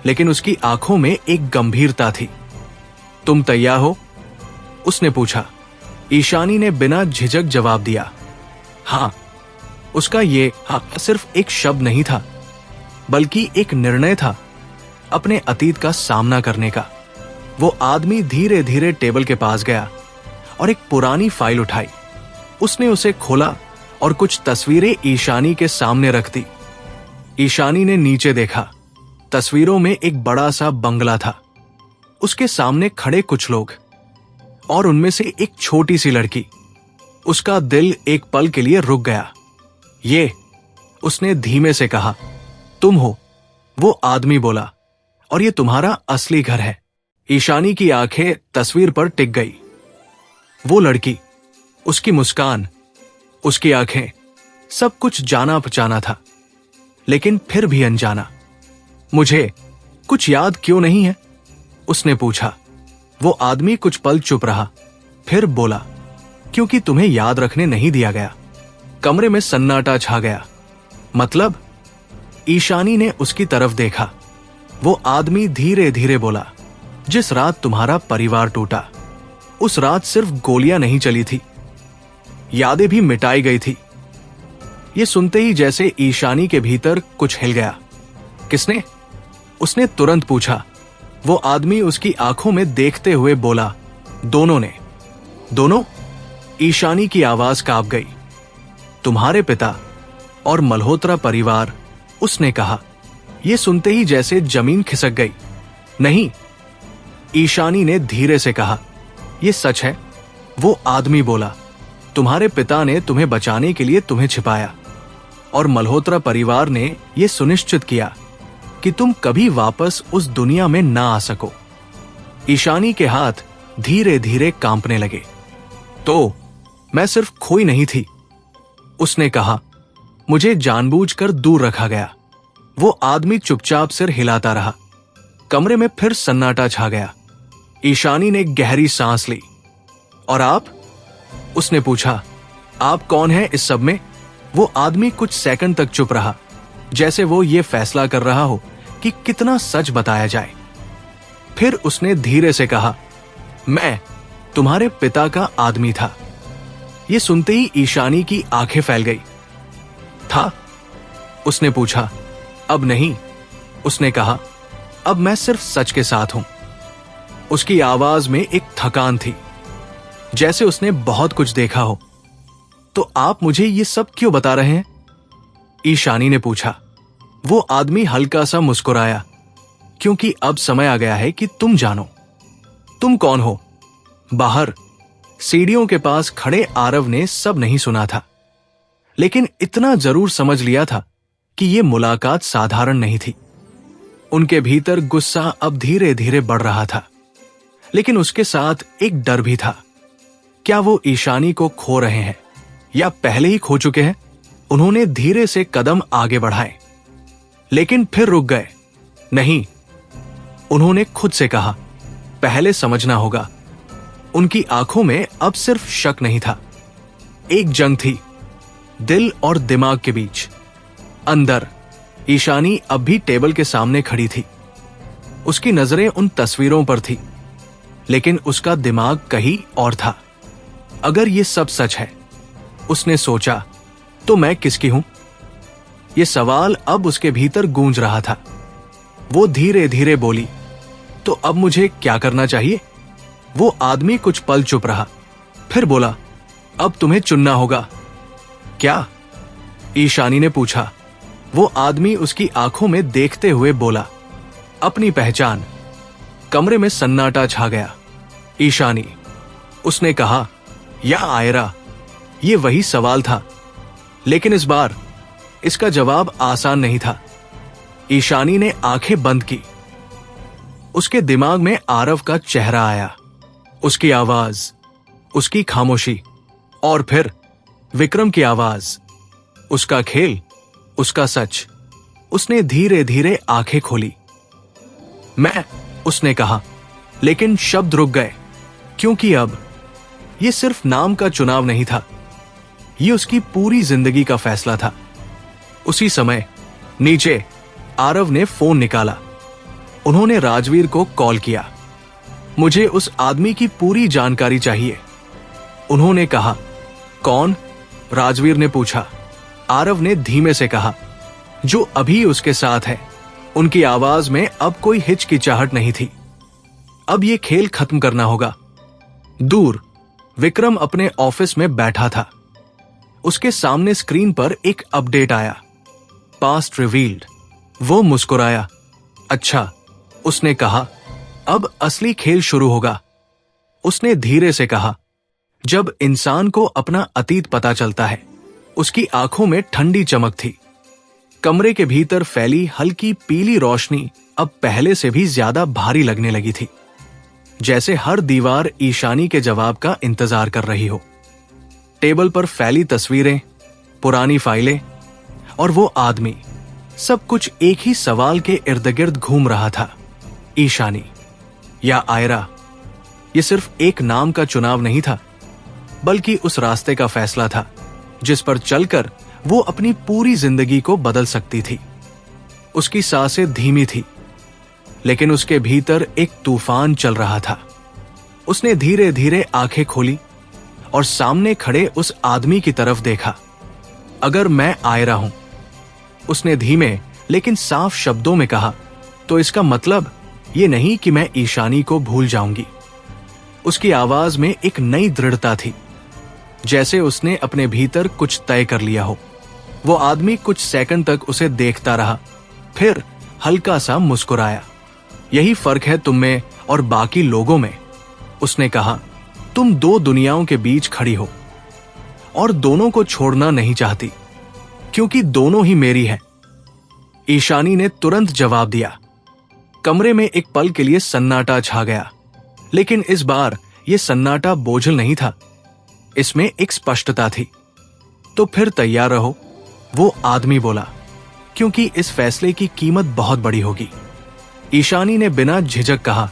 लेकिन उसकी आंखों में एक गंभीरता थी। तुम तैयार हो? उसने पूछा। ईशानी ने बिना झिझक जवाब दिया, हां। उसका ये हाँ सिर्फ एक शब्द नहीं था, बल्कि एक निर्णय था, अपने अतीत का सामना करने का। वो आदमी धीरे धीरे टेबल के पास गया और एक पुरानी फाइल उठाई। उसने उसे खोला और कुछ तस्वीरें ईशानी के सामने रख दी। ईशानी ने नीचे देखा। तस्वीरों में एक बड़ा सा बंगला था, उसके सामने खड़े कुछ लोग, और उनमें से एक छोटी सी लड़की। उसका दिल एक पल के लिए रुक गया। ये, उसने धीमे से कहा, तुम हो? वो आदमी बोला, और ये तुम्हारा असली घर है। ईशानी की आंखें तस्वीर पर टिक गई। वो लड़की, उसकी मुस्कान, उसकी आंखें, सब कुछ जाना पहचाना था, लेकिन फिर भी अनजाना। मुझे कुछ याद क्यों नहीं है? उसने पूछा। वो आदमी कुछ पल चुप रहा, फिर बोला, क्योंकि तुम्हें याद रखने नहीं दिया गया। कमरे में सन्नाटा छा गया। मतलब? ईशानी ने उसकी तरफ देखा। वो आदमी धीरे धीरे बोला, जिस रात तुम्हारा परिवार टूटा, उस रात सिर्फ गोलियां नहीं चली थी, यादें भी मिटाई गई थी। ये सुनते ही जैसे ईशानी के भीतर कुछ हिल गया। किसने? उसने तुरंत पूछा। वो आदमी उसकी आंखों में देखते हुए बोला, दोनों ने। दोनों? ईशानी की आवाज कांप गई। तुम्हारे पिता और मल्होत्रा परिवार, उसने कहा। यह सुनते ही जैसे जमीन खिसक गई। नहीं, ईशानी ने धीरे से कहा, यह सच है। वो आदमी बोला, तुम्हारे पिता ने तुम्हें बचाने के लिए तुम्हें छिपाया, और मल्होत्रा परिवार ने यह सुनिश्चित किया कि तुम कभी वापस उस दुनिया में ना आ सको। ईशानी के हाथ धीरे धीरे कांपने लगे। तो मैं सिर्फ खोई नहीं थी, उसने कहा। मुझे जानबूझकर दूर रखा गया। वो आदमी चुपचाप सिर हिलाता रहा। कमरे में फिर सन्नाटा छा गया। ईशानी ने गहरी सांस ली। और आप? उसने पूछा। आप कौन हैं इस सब में? वो आदमी कुछ सेकंड तक चुप रहा, जैसे वो ये फैसला कर रहा हो कि कितना सच बताया जाए। फिर उसने धीरे से कहा, मैं तुम्हारे पिता का आदमी था। ये सुनते ही ईशानी की आंखें फैल गई। था? उसने पूछा। अब नहीं, उसने कहा। अब मैं सिर्फ सच के साथ हूं। उसकी आवाज में एक थकान थी, जैसे उसने बहुत कुछ देखा हो। तो आप मुझे ये सब क्यों बता रहे हैं? ईशानी ने पूछा। वो आदमी हल्का सा मुस्कुराया। क्योंकि अब समय आ गया है कि तुम जानो। तुम कौन हो? बाहर सीढ़ियों के पास खड़े आरव ने सब नहीं सुना था, लेकिन इतना जरूर समझ लिया था कि यह मुलाकात साधारण नहीं थी। उनके भीतर गुस्सा अब धीरे धीरे बढ़ रहा था, लेकिन उसके साथ एक डर भी था। क्या वो ईशानी को खो रहे हैं या पहले ही खो चुके हैं? उन्होंने धीरे से कदम आगे बढ़ाए, लेकिन फिर रुक गए। नहीं, उन्होंने खुद से कहा, पहले समझना होगा। उनकी आंखों में अब सिर्फ शक नहीं था, एक जंग थी, दिल और दिमाग के बीच। अंदर ईशानी अब भी टेबल के सामने खड़ी थी। उसकी नजरें उन तस्वीरों पर थी, लेकिन उसका दिमाग कहीं और था। अगर ये सब सच है, उसने सोचा, तो मैं किसकी हूं? यह सवाल अब उसके भीतर गूंज रहा था। वो धीरे धीरे बोली, तो अब मुझे क्या करना चाहिए? वो आदमी कुछ पल चुप रहा, फिर बोला, अब तुम्हें चुनना होगा। क्या? ईशानी ने पूछा। वो आदमी उसकी आंखों में देखते हुए बोला, अपनी पहचान। कमरे में सन्नाटा छा गया। ईशानी, उसने कहा, या आयरा? ये वही सवाल था, लेकिन इस बार इसका जवाब आसान नहीं था। ईशानी ने आंखें बंद की। उसके दिमाग में आरव का चेहरा आया, उसकी आवाज, उसकी खामोशी, और फिर विक्रम की आवाज, उसका खेल, उसका सच। उसने धीरे धीरे आंखें खोली। मैं, उसने कहा, लेकिन शब्द रुक गए, क्योंकि अब यह सिर्फ नाम का चुनाव नहीं था, यह उसकी पूरी जिंदगी का फैसला था। उसी समय नीचे आरव ने फोन निकाला। उन्होंने राजवीर को कॉल किया। मुझे उस आदमी की पूरी जानकारी चाहिए, उन्होंने कहा। कौन? राजवीर ने पूछा। आरव ने धीमे से कहा, जो अभी उसके साथ है। उनकी आवाज में अब कोई हिचकिचाहट नहीं थी। अब यह खेल खत्म करना होगा। दूर विक्रम अपने ऑफिस में बैठा था। उसके सामने स्क्रीन पर एक अपडेट आया, पास्ट रिवील्ड। वो मुस्कुराया। अच्छा, उसने कहा, अब असली खेल शुरू होगा। उसने धीरे से कहा, जब इंसान को अपना अतीत पता चलता है। उसकी आंखों में ठंडी चमक थी। कमरे के भीतर फैली हल्की पीली रोशनी अब पहले से भी ज्यादा भारी लगने लगी थी, जैसे हर दीवार ईशानी के जवाब का इंतजार कर रही हो। टेबल पर फैली तस्वीरें, पुरानी फाइलें और वो आदमी, सब कुछ एक ही सवाल के इर्द गिर्द घूम रहा था। ईशानी या आयरा? ये सिर्फ एक नाम का चुनाव नहीं था, बल्कि उस रास्ते का फैसला था जिस पर चलकर वो अपनी पूरी जिंदगी को बदल सकती थी। उसकी सांसें धीमी थी, लेकिन उसके भीतर एक तूफान चल रहा था। उसने धीरे धीरे आंखें खोली और सामने खड़े उस आदमी की तरफ देखा। अगर मैं आयरा हूं, उसने धीमे लेकिन साफ शब्दों में कहा, तो इसका मतलब ये नहीं कि मैं ईशानी को भूल जाऊंगी। उसकी आवाज में एक नई दृढ़ता थी, जैसे उसने अपने भीतर कुछ तय कर लिया हो। वो आदमी कुछ सेकंड तक उसे देखता रहा, फिर हल्का सा मुस्कुराया। यही फर्क है तुम में और बाकी लोगों में, उसने कहा। तुम दो दुनियाओं के बीच खड़ी हो और दोनों को छोड़ना नहीं चाहती, क्योंकि दोनों ही मेरी हैं। ईशानी ने तुरंत जवाब दिया। कमरे में एक पल के लिए सन्नाटा छा गया, लेकिन इस बार यह सन्नाटा बोझल नहीं था, इसमें एक स्पष्टता थी। तो फिर तैयार रहो, वो आदमी बोला, क्योंकि इस फैसले की कीमत बहुत बड़ी होगी। ईशानी ने बिना झिझक कहा,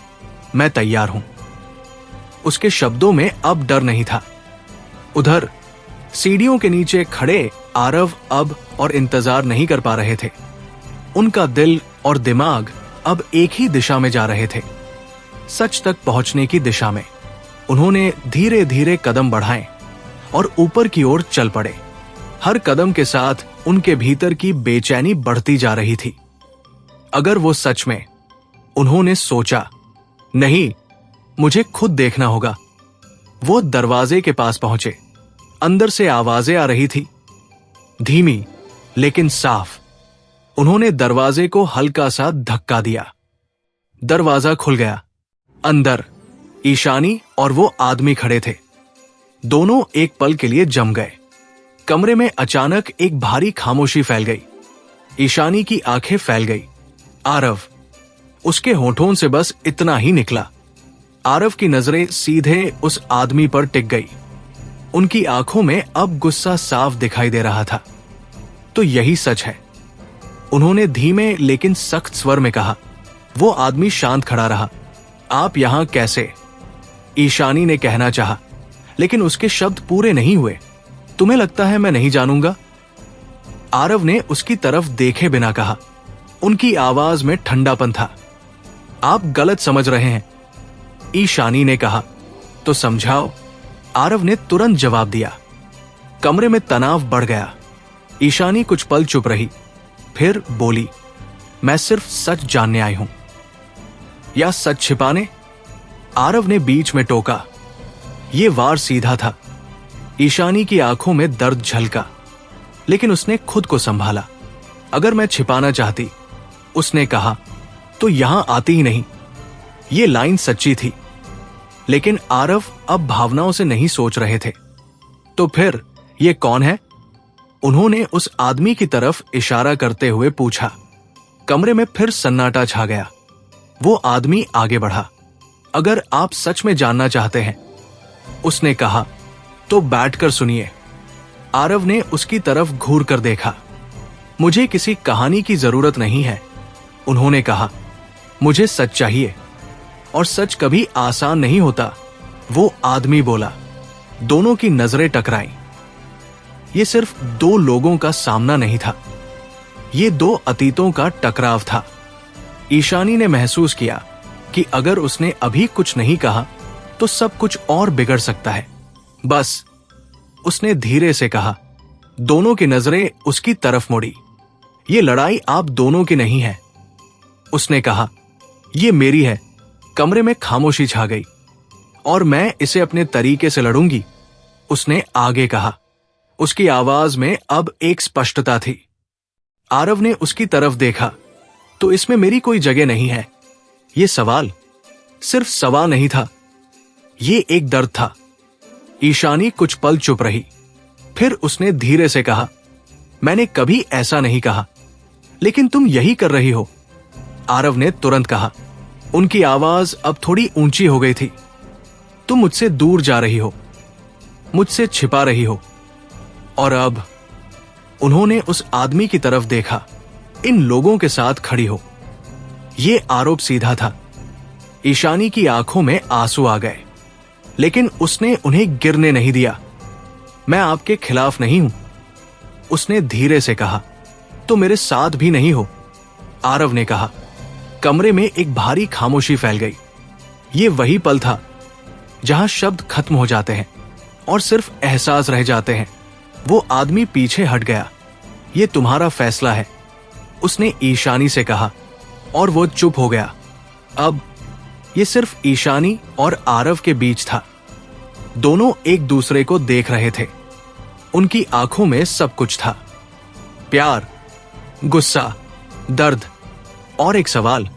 मैं तैयार हूं। उसके शब्दों में अब डर नहीं था। उधर सीढ़ियों के नीचे खड़े आरव अब और इंतजार नहीं कर पा रहे थे। उनका दिल और दिमाग अब एक ही दिशा में जा रहे थे, सच तक पहुंचने की दिशा में। उन्होंने धीरे धीरे कदम बढ़ाए और ऊपर की ओर चल पड़े। हर कदम के साथ उनके भीतर की बेचैनी बढ़ती जा रही थी। अगर वो सच में, उन्होंने सोचा, नहीं, मुझे खुद देखना होगा। वो दरवाजे के पास पहुंचे। अंदर से आवाजें आ रही थी, धीमी लेकिन साफ। उन्होंने दरवाजे को हल्का सा धक्का दिया। दरवाजा खुल गया। अंदर ईशानी और वो आदमी खड़े थे। दोनों एक पल के लिए जम गए। कमरे में अचानक एक भारी खामोशी फैल गई। ईशानी की आंखें फैल गई। आरव। उसके होठों से बस इतना ही निकला। आरव की नजरें सीधे उस आदमी पर टिक गई। उनकी आंखों में अब गुस्सा साफ दिखाई दे रहा था। तो यही सच है, उन्होंने धीमे लेकिन सख्त स्वर में कहा। वो आदमी शांत खड़ा रहा। आप यहां कैसे? ईशानी ने कहना चाहा, लेकिन उसके शब्द पूरे नहीं हुए। तुम्हें लगता है मैं नहीं जानूंगा? आरव ने उसकी तरफ देखे बिना कहा। उनकी आवाज में ठंडापन था। आप गलत समझ रहे हैं, ईशानी ने कहा। तो समझाओ, आरव ने तुरंत जवाब दिया। कमरे में तनाव बढ़ गया। ईशानी कुछ पल चुप रही, फिर बोली, मैं सिर्फ सच जानने आई हूं। या सच छिपाने? आरव ने बीच में टोका। यह वार सीधा था। ईशानी की आंखों में दर्द झलका, लेकिन उसने खुद को संभाला। अगर मैं छिपाना चाहती, उसने कहा, तो यहां आती ही नहीं। यह लाइन सच्ची थी, लेकिन आरव अब भावनाओं से नहीं सोच रहे थे। तो फिर यह कौन है? उन्होंने उस आदमी की तरफ इशारा करते हुए पूछा। कमरे में फिर सन्नाटा छा गया। वो आदमी आगे बढ़ा। अगर आप सच में जानना चाहते हैं, उसने कहा, तो बैठकर सुनिए। आरव ने उसकी तरफ घूर कर देखा। मुझे किसी कहानी की जरूरत नहीं है, उन्होंने कहा। मुझे सच चाहिए, और सच कभी आसान नहीं होता, वो आदमी बोला। दोनों की नजरें टकराईं। ये सिर्फ दो लोगों का सामना नहीं था, ये दो अतीतों का टकराव था। ईशानी ने महसूस किया कि अगर उसने अभी कुछ नहीं कहा तो सब कुछ और बिगड़ सकता है। बस, उसने धीरे से कहा। दोनों की नजरें उसकी तरफ मुड़ी। ये लड़ाई आप दोनों की नहीं है, उसने कहा। ये मेरी है। कमरे में खामोशी छा गई। और मैं इसे अपने तरीके से लड़ूंगी, उसने आगे कहा। उसकी आवाज में अब एक स्पष्टता थी। आरव ने उसकी तरफ देखा। तो इसमें मेरी कोई जगह नहीं है। यह सवाल सिर्फ सवाल नहीं था, ये एक दर्द था। ईशानी कुछ पल चुप रही, फिर उसने धीरे से कहा, मैंने कभी ऐसा नहीं कहा, लेकिन तुम यही कर रही हो, आरव ने तुरंत कहा। उनकी आवाज अब थोड़ी ऊंची हो गई थी। तुम मुझसे दूर जा रही हो, मुझसे छिपा रही हो। और अब उन्होंने उस आदमी की तरफ देखा। इन लोगों के साथ खड़ी हो। यह आरोप सीधा था। ईशानी की आंखों में आंसू आ गए, लेकिन उसने उन्हें गिरने नहीं दिया। मैं आपके खिलाफ नहीं हूं, उसने धीरे से कहा। तो मेरे साथ भी नहीं हो, आरव ने कहा। कमरे में एक भारी खामोशी फैल गई। यह वही पल था जहां शब्द खत्म हो जाते हैं और सिर्फ एहसास रह जाते हैं। वो आदमी पीछे हट गया। यह तुम्हारा फैसला है, उसने ईशानी से कहा, और वो चुप हो गया। अब यह सिर्फ ईशानी और आरव के बीच था। दोनों एक दूसरे को देख रहे थे। उनकी आंखों में सब कुछ था, प्यार, गुस्सा, दर्द और एक सवाल,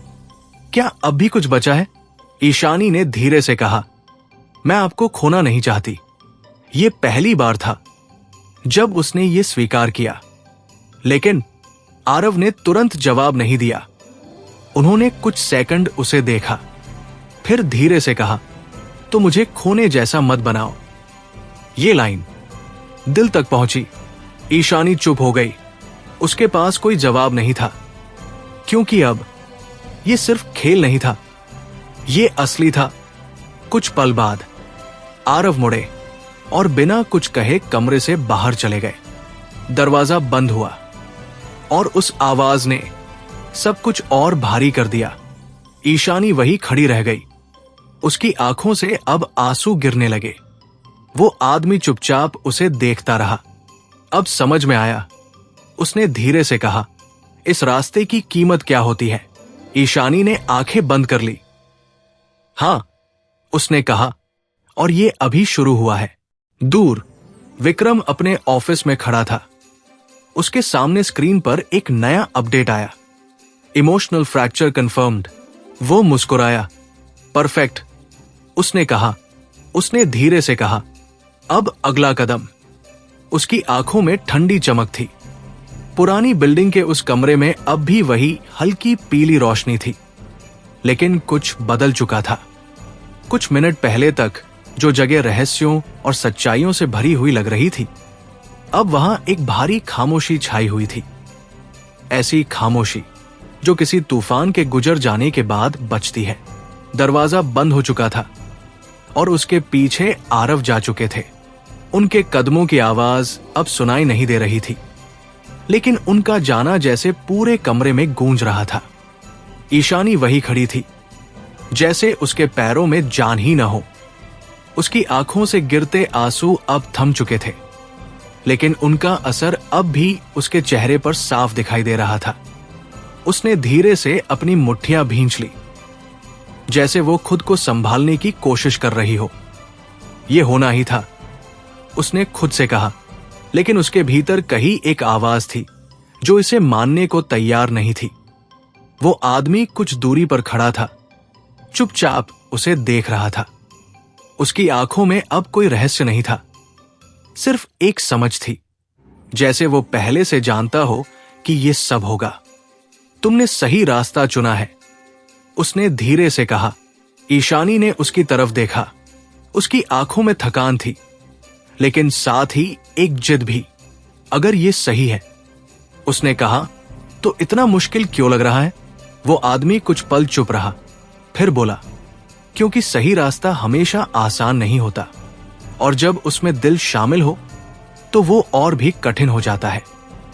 क्या अब भी कुछ बचा है? ईशानी ने धीरे से कहा, मैं आपको खोना नहीं चाहती। यह पहली बार था जब उसने ये स्वीकार किया, लेकिन आरव ने तुरंत जवाब नहीं दिया। उन्होंने कुछ सेकंड उसे देखा, फिर धीरे से कहा, तो मुझे खोने जैसा मत बनाओ। ये लाइन दिल तक पहुंची। ईशानी चुप हो गई। उसके पास कोई जवाब नहीं था, क्योंकि अब ये सिर्फ खेल नहीं था, ये असली था। कुछ पल बाद आरव मुड़े और बिना कुछ कहे कमरे से बाहर चले गए। दरवाजा बंद हुआ और उस आवाज ने सब कुछ और भारी कर दिया। ईशानी वही खड़ी रह गई। उसकी आंखों से अब आंसू गिरने लगे। वो आदमी चुपचाप उसे देखता रहा। अब समझ में आया, उसने धीरे से कहा, इस रास्ते की कीमत क्या होती है? ईशानी ने आंखें बंद कर ली। हां, उसने कहा, और ये अभी शुरू हुआ है। दूर विक्रम अपने ऑफिस में खड़ा था। उसके सामने स्क्रीन पर एक नया अपडेट आया। Emotional fracture confirmed. वो मुस्कुराया। परफेक्ट, उसने कहा। उसने धीरे से कहा, अब अगला कदम। उसकी आंखों में ठंडी चमक थी। पुरानी बिल्डिंग के उस कमरे में अब भी वही हल्की पीली रोशनी थी, लेकिन कुछ बदल चुका था। कुछ मिनट पहले तक जो जगह रहस्यों और सच्चाइयों से भरी हुई लग रही थी, अब वहां एक भारी खामोशी छाई हुई थी। ऐसी खामोशी जो किसी तूफान के गुजर जाने के बाद बचती है। दरवाजा बंद हो चुका था और उसके पीछे आरव जा चुके थे। उनके कदमों की आवाज अब सुनाई नहीं दे रही थी, लेकिन उनका जाना जैसे पूरे कमरे में गूंज रहा था। ईशानी वही खड़ी थी, जैसे उसके पैरों में जान ही न हो। उसकी आंखों से गिरते आंसू अब थम चुके थे, लेकिन उनका असर अब भी उसके चेहरे पर साफ दिखाई दे रहा था। उसने धीरे से अपनी मुट्ठियां भींच ली, जैसे वो खुद को संभालने की कोशिश कर रही हो। ये होना ही था, उसने खुद से कहा, लेकिन उसके भीतर कहीं एक आवाज थी जो इसे मानने को तैयार नहीं थी। वो आदमी कुछ दूरी पर खड़ा था, चुपचाप उसे देख रहा था। उसकी आंखों में अब कोई रहस्य नहीं था, सिर्फ एक समझ थी, जैसे वो पहले से जानता हो कि ये सब होगा। तुमने सही रास्ता चुना है, उसने धीरे से कहा। ईशानी ने उसकी तरफ देखा। उसकी आंखों में थकान थी, लेकिन साथ ही एक जिद भी। अगर ये सही है, उसने कहा, तो इतना मुश्किल क्यों लग रहा है? वो आदमी कुछ पल चुप रहा, फिर बोला, क्योंकि सही रास्ता हमेशा आसान नहीं होता, और जब उसमें दिल शामिल हो तो वो और भी कठिन हो जाता है।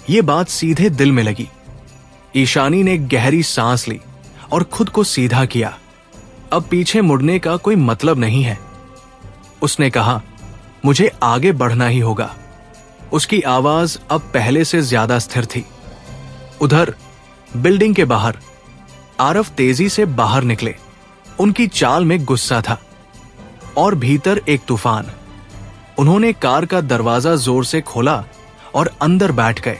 ये बात सीधे दिल में लगी। ईशानी ने गहरी सांस ली और खुद को सीधा किया। अब पीछे मुड़ने का कोई मतलब नहीं है, उसने कहा। मुझे आगे बढ़ना ही होगा। उसकी आवाज अब पहले से ज्यादा स्थिर थी। उधर बिल्डिंग के बाहर आरव तेजी से बाहर निकले। उनकी चाल में गुस्सा था और भीतर एक तूफान। उन्होंने कार का दरवाजा जोर से खोला और अंदर बैठ गए।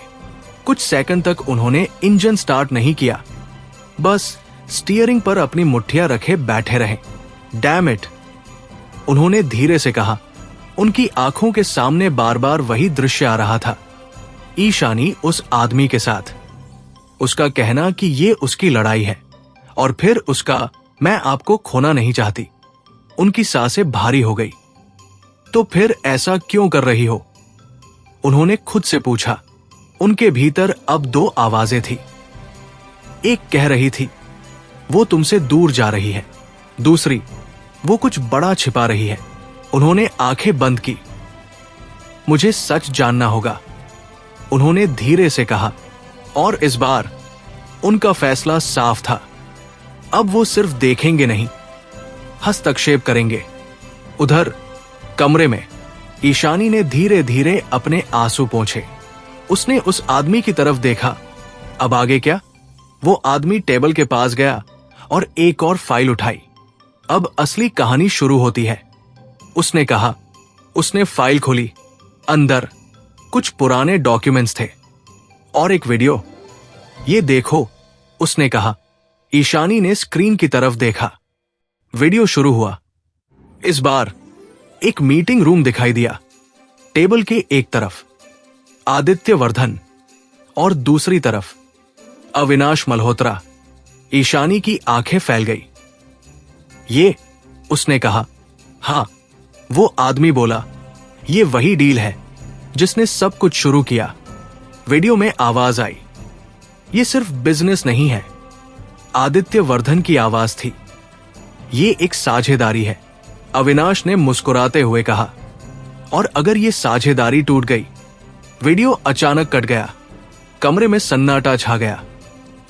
कुछ सेकंड तक उन्होंने इंजन स्टार्ट नहीं किया, बस स्टीयरिंग पर अपनी मुट्ठियां रखे बैठे रहे। डैम इट, उन्होंने धीरे से कहा। उनकी आंखों के सामने बार बार वही दृश्य आ रहा था। ईशानी उस आदमी के साथ, उसका कहना कि ये उसकी लड़ाई है, और फिर उसका मैं आपको खोना नहीं चाहती। उनकी सांसें भारी हो गई। तो फिर ऐसा क्यों कर रही हो? उन्होंने खुद से पूछा। उनके भीतर अब दो आवाजें थी। एक कह रही थी, वो तुमसे दूर जा रही है। दूसरी, वो कुछ बड़ा छिपा रही है। उन्होंने आंखें बंद की। मुझे सच जानना होगा, उन्होंने धीरे से कहा, और इस बार उनका फैसला साफ था। अब वो सिर्फ देखेंगे नहीं, हस्तक्षेप करेंगे। उधर कमरे में ईशानी ने धीरे धीरे अपने आंसू पोंछे। उसने उस आदमी की तरफ देखा। अब आगे क्या? वो आदमी टेबल के पास गया और एक और फाइल उठाई। अब असली कहानी शुरू होती है, उसने कहा। उसने फाइल खोली। अंदर कुछ पुराने डॉक्यूमेंट्स थे और एक वीडियो। ये देखो, उसने कहा। ईशानी ने स्क्रीन की तरफ देखा। वीडियो शुरू हुआ। इस बार एक मीटिंग रूम दिखाई दिया। टेबल के एक तरफ आदित्य वर्धन और दूसरी तरफ अविनाश मल्होत्रा। ईशानी की आंखें फैल गई। ये, उसने कहा। हाँ, वो आदमी बोला, ये वही डील है जिसने सब कुछ शुरू किया। वीडियो में आवाज आई, ये सिर्फ बिजनेस नहीं है। आदित्य वर्धन की आवाज थी। ये एक साझेदारी है, अविनाश ने मुस्कुराते हुए कहा। और अगर ये साझेदारी टूट गई? वीडियो अचानक कट गया। कमरे में सन्नाटा छा गया।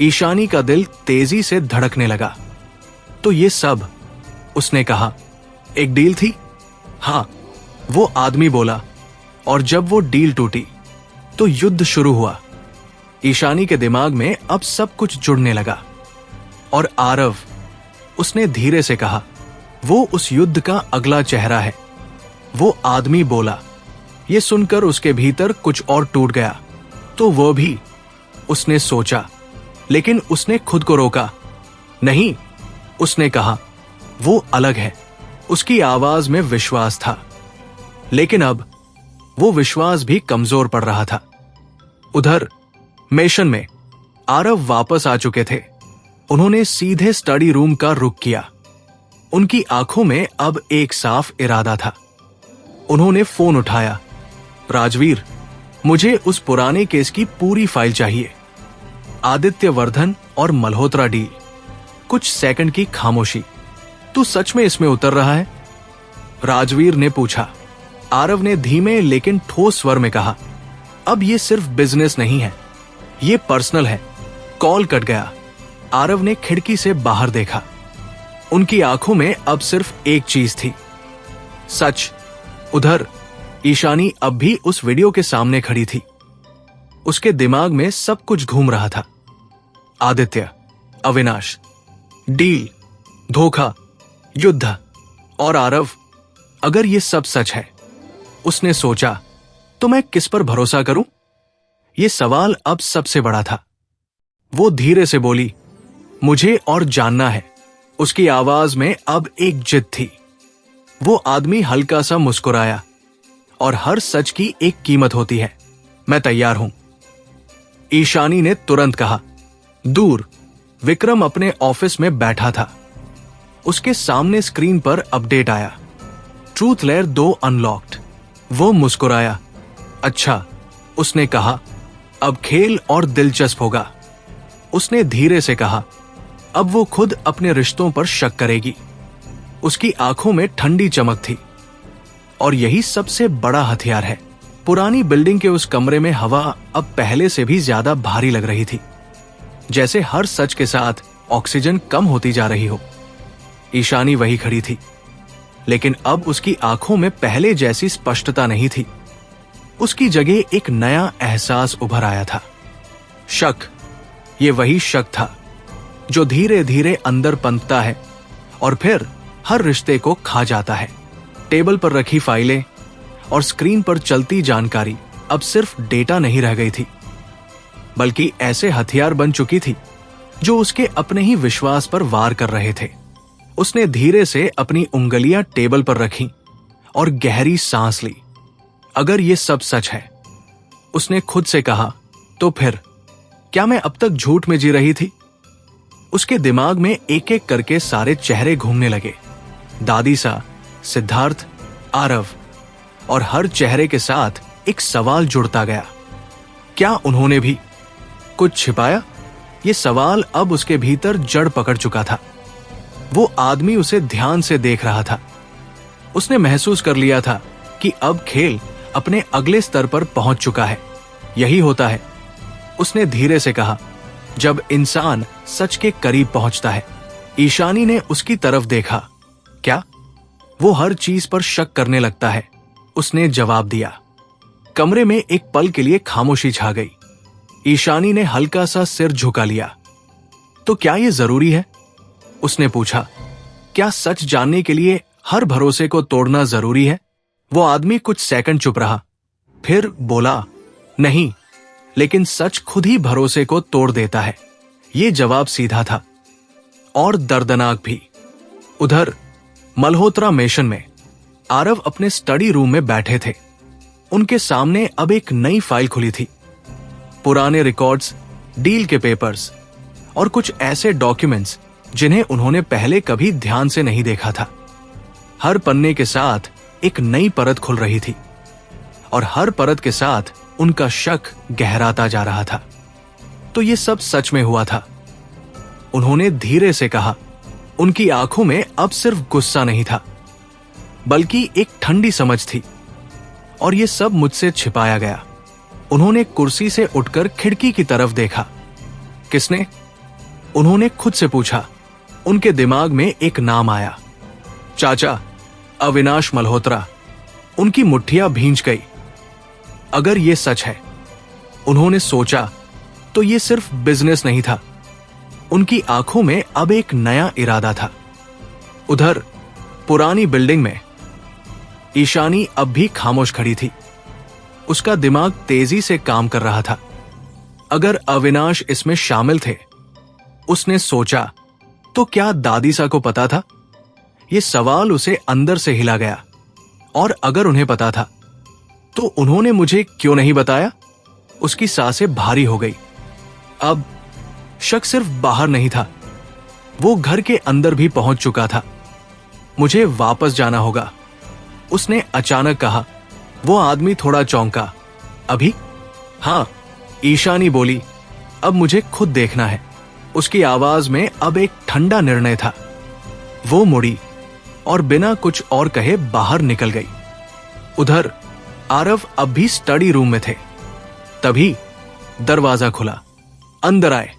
ईशानी का दिल तेजी से धड़कने लगा। तो ये सब, उसने कहा, एक डील थी? हाँ, वो आदमी बोला। और जब वो डील टूटी तो युद्ध शुरू हुआ। ईशानी के दिमाग में अब सब कुछ जुड़ने लगा। और आरव, उसने धीरे से कहा, वो उस युद्ध का अगला चेहरा है। वो आदमी बोला। ये सुनकर उसके भीतर कुछ और टूट गया। तो वो भी, उसने सोचा, लेकिन उसने खुद को रोका। नहीं, उसने कहा, वो अलग है। उसकी आवाज में विश्वास था, लेकिन अब वो विश्वास भी कमजोर पड़ रहा था। उधर मेशन में आरव वापस आ चुके थे। उन्होंने सीधे स्टडी रूम का रुख किया। उनकी आंखों में अब एक साफ इरादा था। उन्होंने फोन उठाया। राजवीर, मुझे उस पुराने केस की पूरी फाइल चाहिए। आदित्य वर्धन और मल्होत्रा डील। कुछ सेकंड की खामोशी। तू सच में इसमें उतर रहा है? राजवीर ने पूछा। आरव ने धीमे लेकिन ठोस स्वर में कहा, अब ये सिर्फ बिजनेस नहीं है, ये पर्सनल है। कॉल कट गया। आरव ने खिड़की से बाहर देखा। उनकी आंखों में अब सिर्फ एक चीज थी, सच। उधर ईशानी अब भी उस वीडियो के सामने खड़ी थी। उसके दिमाग में सब कुछ घूम रहा था। आदित्य, अविनाश, डील, धोखा, युद्ध और आरव। अगर ये सब सच है, उसने सोचा, तो मैं किस पर भरोसा करूं? ये सवाल अब सबसे बड़ा था। वो धीरे से बोली, मुझे और जानना है। उसकी आवाज में अब एक जिद थी। वो आदमी हल्का सा मुस्कुराया। और हर सच की एक कीमत होती है। मैं तैयार हूं। ईशानी ने तुरंत कहा। दूर विक्रम अपने ऑफिस में बैठा था। उसके सामने स्क्रीन पर अपडेट आया, ट्रूथ लेयर 2 अनलॉक्ड। वो मुस्कुराया। अच्छा, उसने कहा, अब खेल और दिलचस्प होगा। उसने धीरे से कहा, अब वो खुद अपने रिश्तों पर शक करेगी। उसकी आंखों में ठंडी चमक थी। और यही सबसे बड़ा हथियार है। पुरानी बिल्डिंग के उस कमरे में हवा अब पहले से भी ज्यादा भारी लग रही थी, जैसे हर सच के साथ ऑक्सीजन कम होती जा रही हो। ईशानी वही खड़ी थी, लेकिन अब उसकी आंखों में पहले जैसी स्पष्टता नहीं थी। उसकी जगह एक नया एहसास उभर आया था, शक। ये वही शक था जो धीरे धीरे अंदर पनपता है और फिर हर रिश्ते को खा जाता है। टेबल पर रखी फाइलें और स्क्रीन पर चलती जानकारी अब सिर्फ डेटा नहीं रह गई थी, बल्कि ऐसे हथियार बन चुकी थी जो उसके अपने ही विश्वास पर वार कर रहे थे। उसने धीरे से अपनी उंगलियां टेबल पर रखीं और गहरी सांस ली। अगर ये सब सच है, उसने खुद से कहा, तो फिर क्या मैं अब तक झूठ में जी रही थी? उसके दिमाग में एक एक करके सारे चेहरे घूमने लगे। दादी सा, सिद्धार्थ, आरव, और हर चेहरे के साथ एक सवाल जुड़ता गया। क्या उन्होंने भी कुछ छिपाया? ये सवाल अब उसके भीतर जड़ पकड़ चुका था। वो आदमी उसे ध्यान से देख रहा था। उसने महसूस कर लिया था कि अब खेल अपने अगले स्तर पर पहुंच चुका है। यही होता है, उसने धीरे से कहा, जब इंसान सच के करीब पहुंचता है। ईशानी ने उसकी तरफ देखा। क्या? वो हर चीज पर शक करने लगता है, उसने जवाब दिया। कमरे में एक पल के लिए खामोशी छा गई। ईशानी ने हल्का सा सिर झुका लिया। तो क्या ये जरूरी है? उसने पूछा। क्या सच जानने के लिए हर भरोसे को तोड़ना जरूरी है? वो आदमी कुछ सेकंड चुप रहा, फिर बोला, नहीं, लेकिन सच खुद ही भरोसे को तोड़ देता है। ये जवाब सीधा था और दर्दनाक भी। उधर मल्होत्रा मेशन में आरव अपने स्टडी रूम में बैठे थे। उनके सामने अब एक नई फाइल खुली थी। पुराने रिकॉर्ड्स, डील के पेपर्स और कुछ ऐसे डॉक्यूमेंट्स जिन्हें उन्होंने पहले कभी ध्यान से नहीं देखा था। हर पन्ने के साथ एक नई परत खुल रही थी और हर परत के साथ उनका शक गहराता जा रहा था। तो ये सब सच में हुआ था, उन्होंने धीरे से कहा। उनकी आंखों में अब सिर्फ गुस्सा नहीं था, बल्कि एक ठंडी समझ थी। और ये सब मुझसे छिपाया गया। उन्होंने कुर्सी से उठकर खिड़की की तरफ देखा। किसने? उन्होंने खुद से पूछा। उनके दिमाग में एक नाम आया, चाचा, अविनाश मल्होत्रा। उनकी मुट्ठियां भींच गई। अगर ये सच है, उन्होंने सोचा, तो ये सिर्फ बिजनेस नहीं था। उनकी आंखों में अब एक नया इरादा था। उधर पुरानी बिल्डिंग में ईशानी अब भी खामोश खड़ी थी। उसका दिमाग तेजी से काम कर रहा था। अगर अविनाश इसमें शामिल थे, उसने सोचा, तो क्या दादीसा को पता था? ये सवाल उसे अंदर से हिला गया। और अगर उन्हें पता था, तो उन्होंने मुझे क्यों नहीं बताया? उसकी सांसें भारी हो गई। अब शक सिर्फ बाहर नहीं था, वो घर के अंदर भी पहुंच चुका था। मुझे वापस जाना होगा, उसने अचानक कहा। वो आदमी थोड़ा चौंका। अभी? हाँ, ईशानी बोली। अब मुझे खुद देखना है। उसकी आवाज में अब एक ठंडा निर्णय था। वो मुड़ी और बिना कुछ और कहे बाहर निकल गई। उधर आरव अब भी स्टडी रूम में थे। तभी दरवाजा खुला। अंदर आए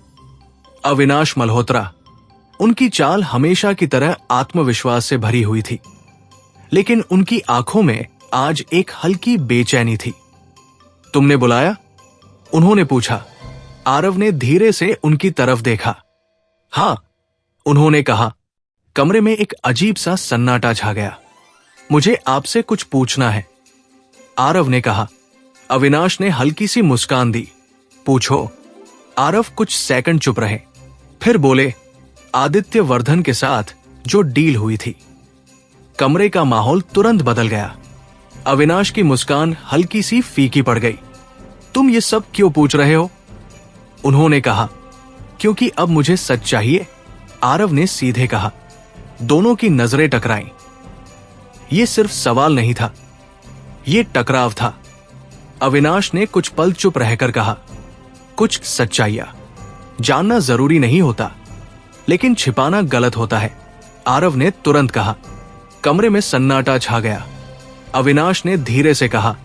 अविनाश मल्होत्रा। उनकी चाल हमेशा की तरह आत्मविश्वास से भरी हुई थी, लेकिन उनकी आंखों में आज एक हल्की बेचैनी थी। तुमने बुलाया? उन्होंने पूछा। आरव ने धीरे से उनकी तरफ देखा। हाँ, उन्होंने कहा। कमरे में एक अजीब सा सन्नाटा छा गया। मुझे आपसे कुछ पूछना है, आरव ने कहा। अविनाश ने हल्की सी मुस्कान दी। पूछो। आरव कुछ सेकंड चुप रहे, फिर बोले, आदित्य वर्धन के साथ जो डील हुई थी। कमरे का माहौल तुरंत बदल गया। अविनाश की मुस्कान हल्की सी फीकी पड़ गई। तुम ये सब क्यों पूछ रहे हो? उन्होंने कहा। क्योंकि अब मुझे सच चाहिए, आरव ने सीधे कहा। दोनों की नजरें टकराईं। ये सिर्फ सवाल नहीं था, ये टकराव था। अविनाश ने कुछ पल चुप रहकर कहा, कुछ सच्चाइयां जानना जरूरी नहीं होता, लेकिन छिपाना गलत होता है, आरव ने तुरंत कहा। कमरे में सन्नाटा छा गया। अविनाश ने धीरे से कहा,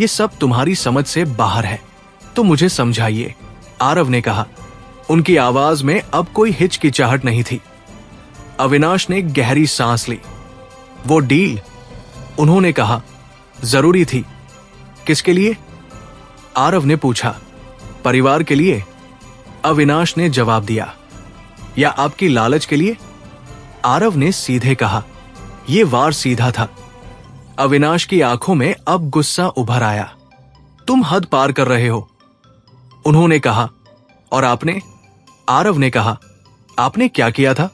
यह सब तुम्हारी समझ से बाहर है, तो मुझे समझाइए, आरव ने कहा। उनकी आवाज में अब कोई हिचकिचाहट नहीं थी। अविनाश ने गहरी सांस ली। वो डील, उन्होंने कहा, जरूरी थी। किसके लिए? आरव ने पूछा। परिवार के लिए, अविनाश ने जवाब दिया। या आपकी लालच के लिए? आरव ने सीधे कहा। यह वार सीधा था। अविनाश की आंखों में अब गुस्सा उभर आया। तुम हद पार कर रहे हो, उन्होंने कहा। और आपने? आरव ने कहा। आपने क्या किया था?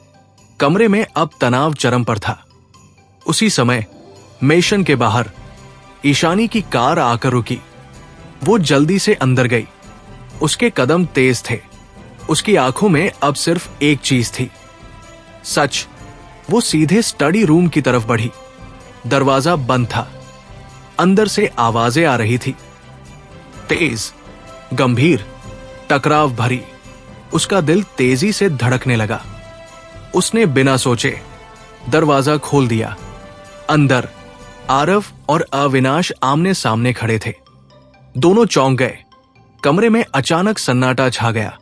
कमरे में अब तनाव चरम पर था। उसी समय मेशन के बाहर ईशानी की कार आकर रुकी। वो जल्दी से अंदर गई। उसके कदम तेज थे। उसकी आंखों में अब सिर्फ एक चीज थी, सच। वो सीधे स्टडी रूम की तरफ बढ़ी। दरवाजा बंद था। अंदर से आवाजें आ रही थी, तेज, गंभीर, टकराव भरी। उसका दिल तेजी से धड़कने लगा। उसने बिना सोचे दरवाजा खोल दिया। अंदर आरव और अविनाश आमने सामने खड़े थे। दोनों चौंक गए। कमरे में अचानक सन्नाटा छा गया।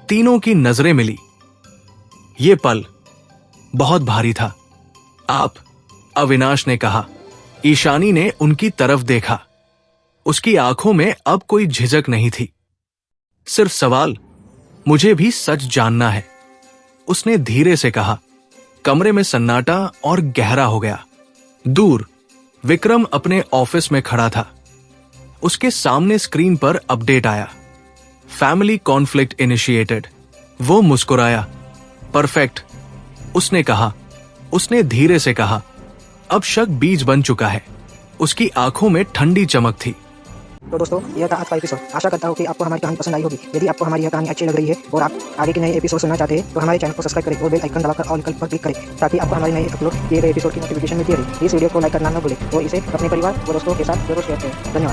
तीनों की नजरें मिली। ये पल बहुत भारी था। आप, अविनाश ने कहा। ईशानी ने उनकी तरफ देखा। उसकी आंखों में अब कोई झिझक नहीं थी, सिर्फ सवाल। मुझे भी सच जानना है, उसने धीरे से कहा। कमरे में सन्नाटा और गहरा हो गया। दूर विक्रम अपने ऑफिस में खड़ा था। उसके सामने स्क्रीन पर अपडेट आया, फैमिली कॉन्फ्लिक्ट इनिशिएटेड। वो मुस्कुराया। परफेक्ट, उसने कहा। उसने धीरे से कहा। अब शक बीज बन चुका है। उसकी आंखों में ठंडी चमक थी। तो दोस्तों, यह था आज का एपिसोड। आशा करता हूँ कि आपको हमारी कहानी पसंद आई होगी। यदि आपको हमारी यह कहानी अच्छी लग रही है और आप आगे के नए एपिसोड सुनना चाहते हैं, तो हमारे चैनल को सब्सक्राइब करें और बेल आइकन दबाकर ऑल विकल्प पर क्लिक करें, ताकि आपको हमारे नए अपलोड किए गए एपिसोड की नोटिफिकेशन मिलती रहे। इस वीडियो को लाइक करना न भूलें और इसे अपने परिवार और दोस्तों के साथ जरूर शेयर करें। धन्यवाद।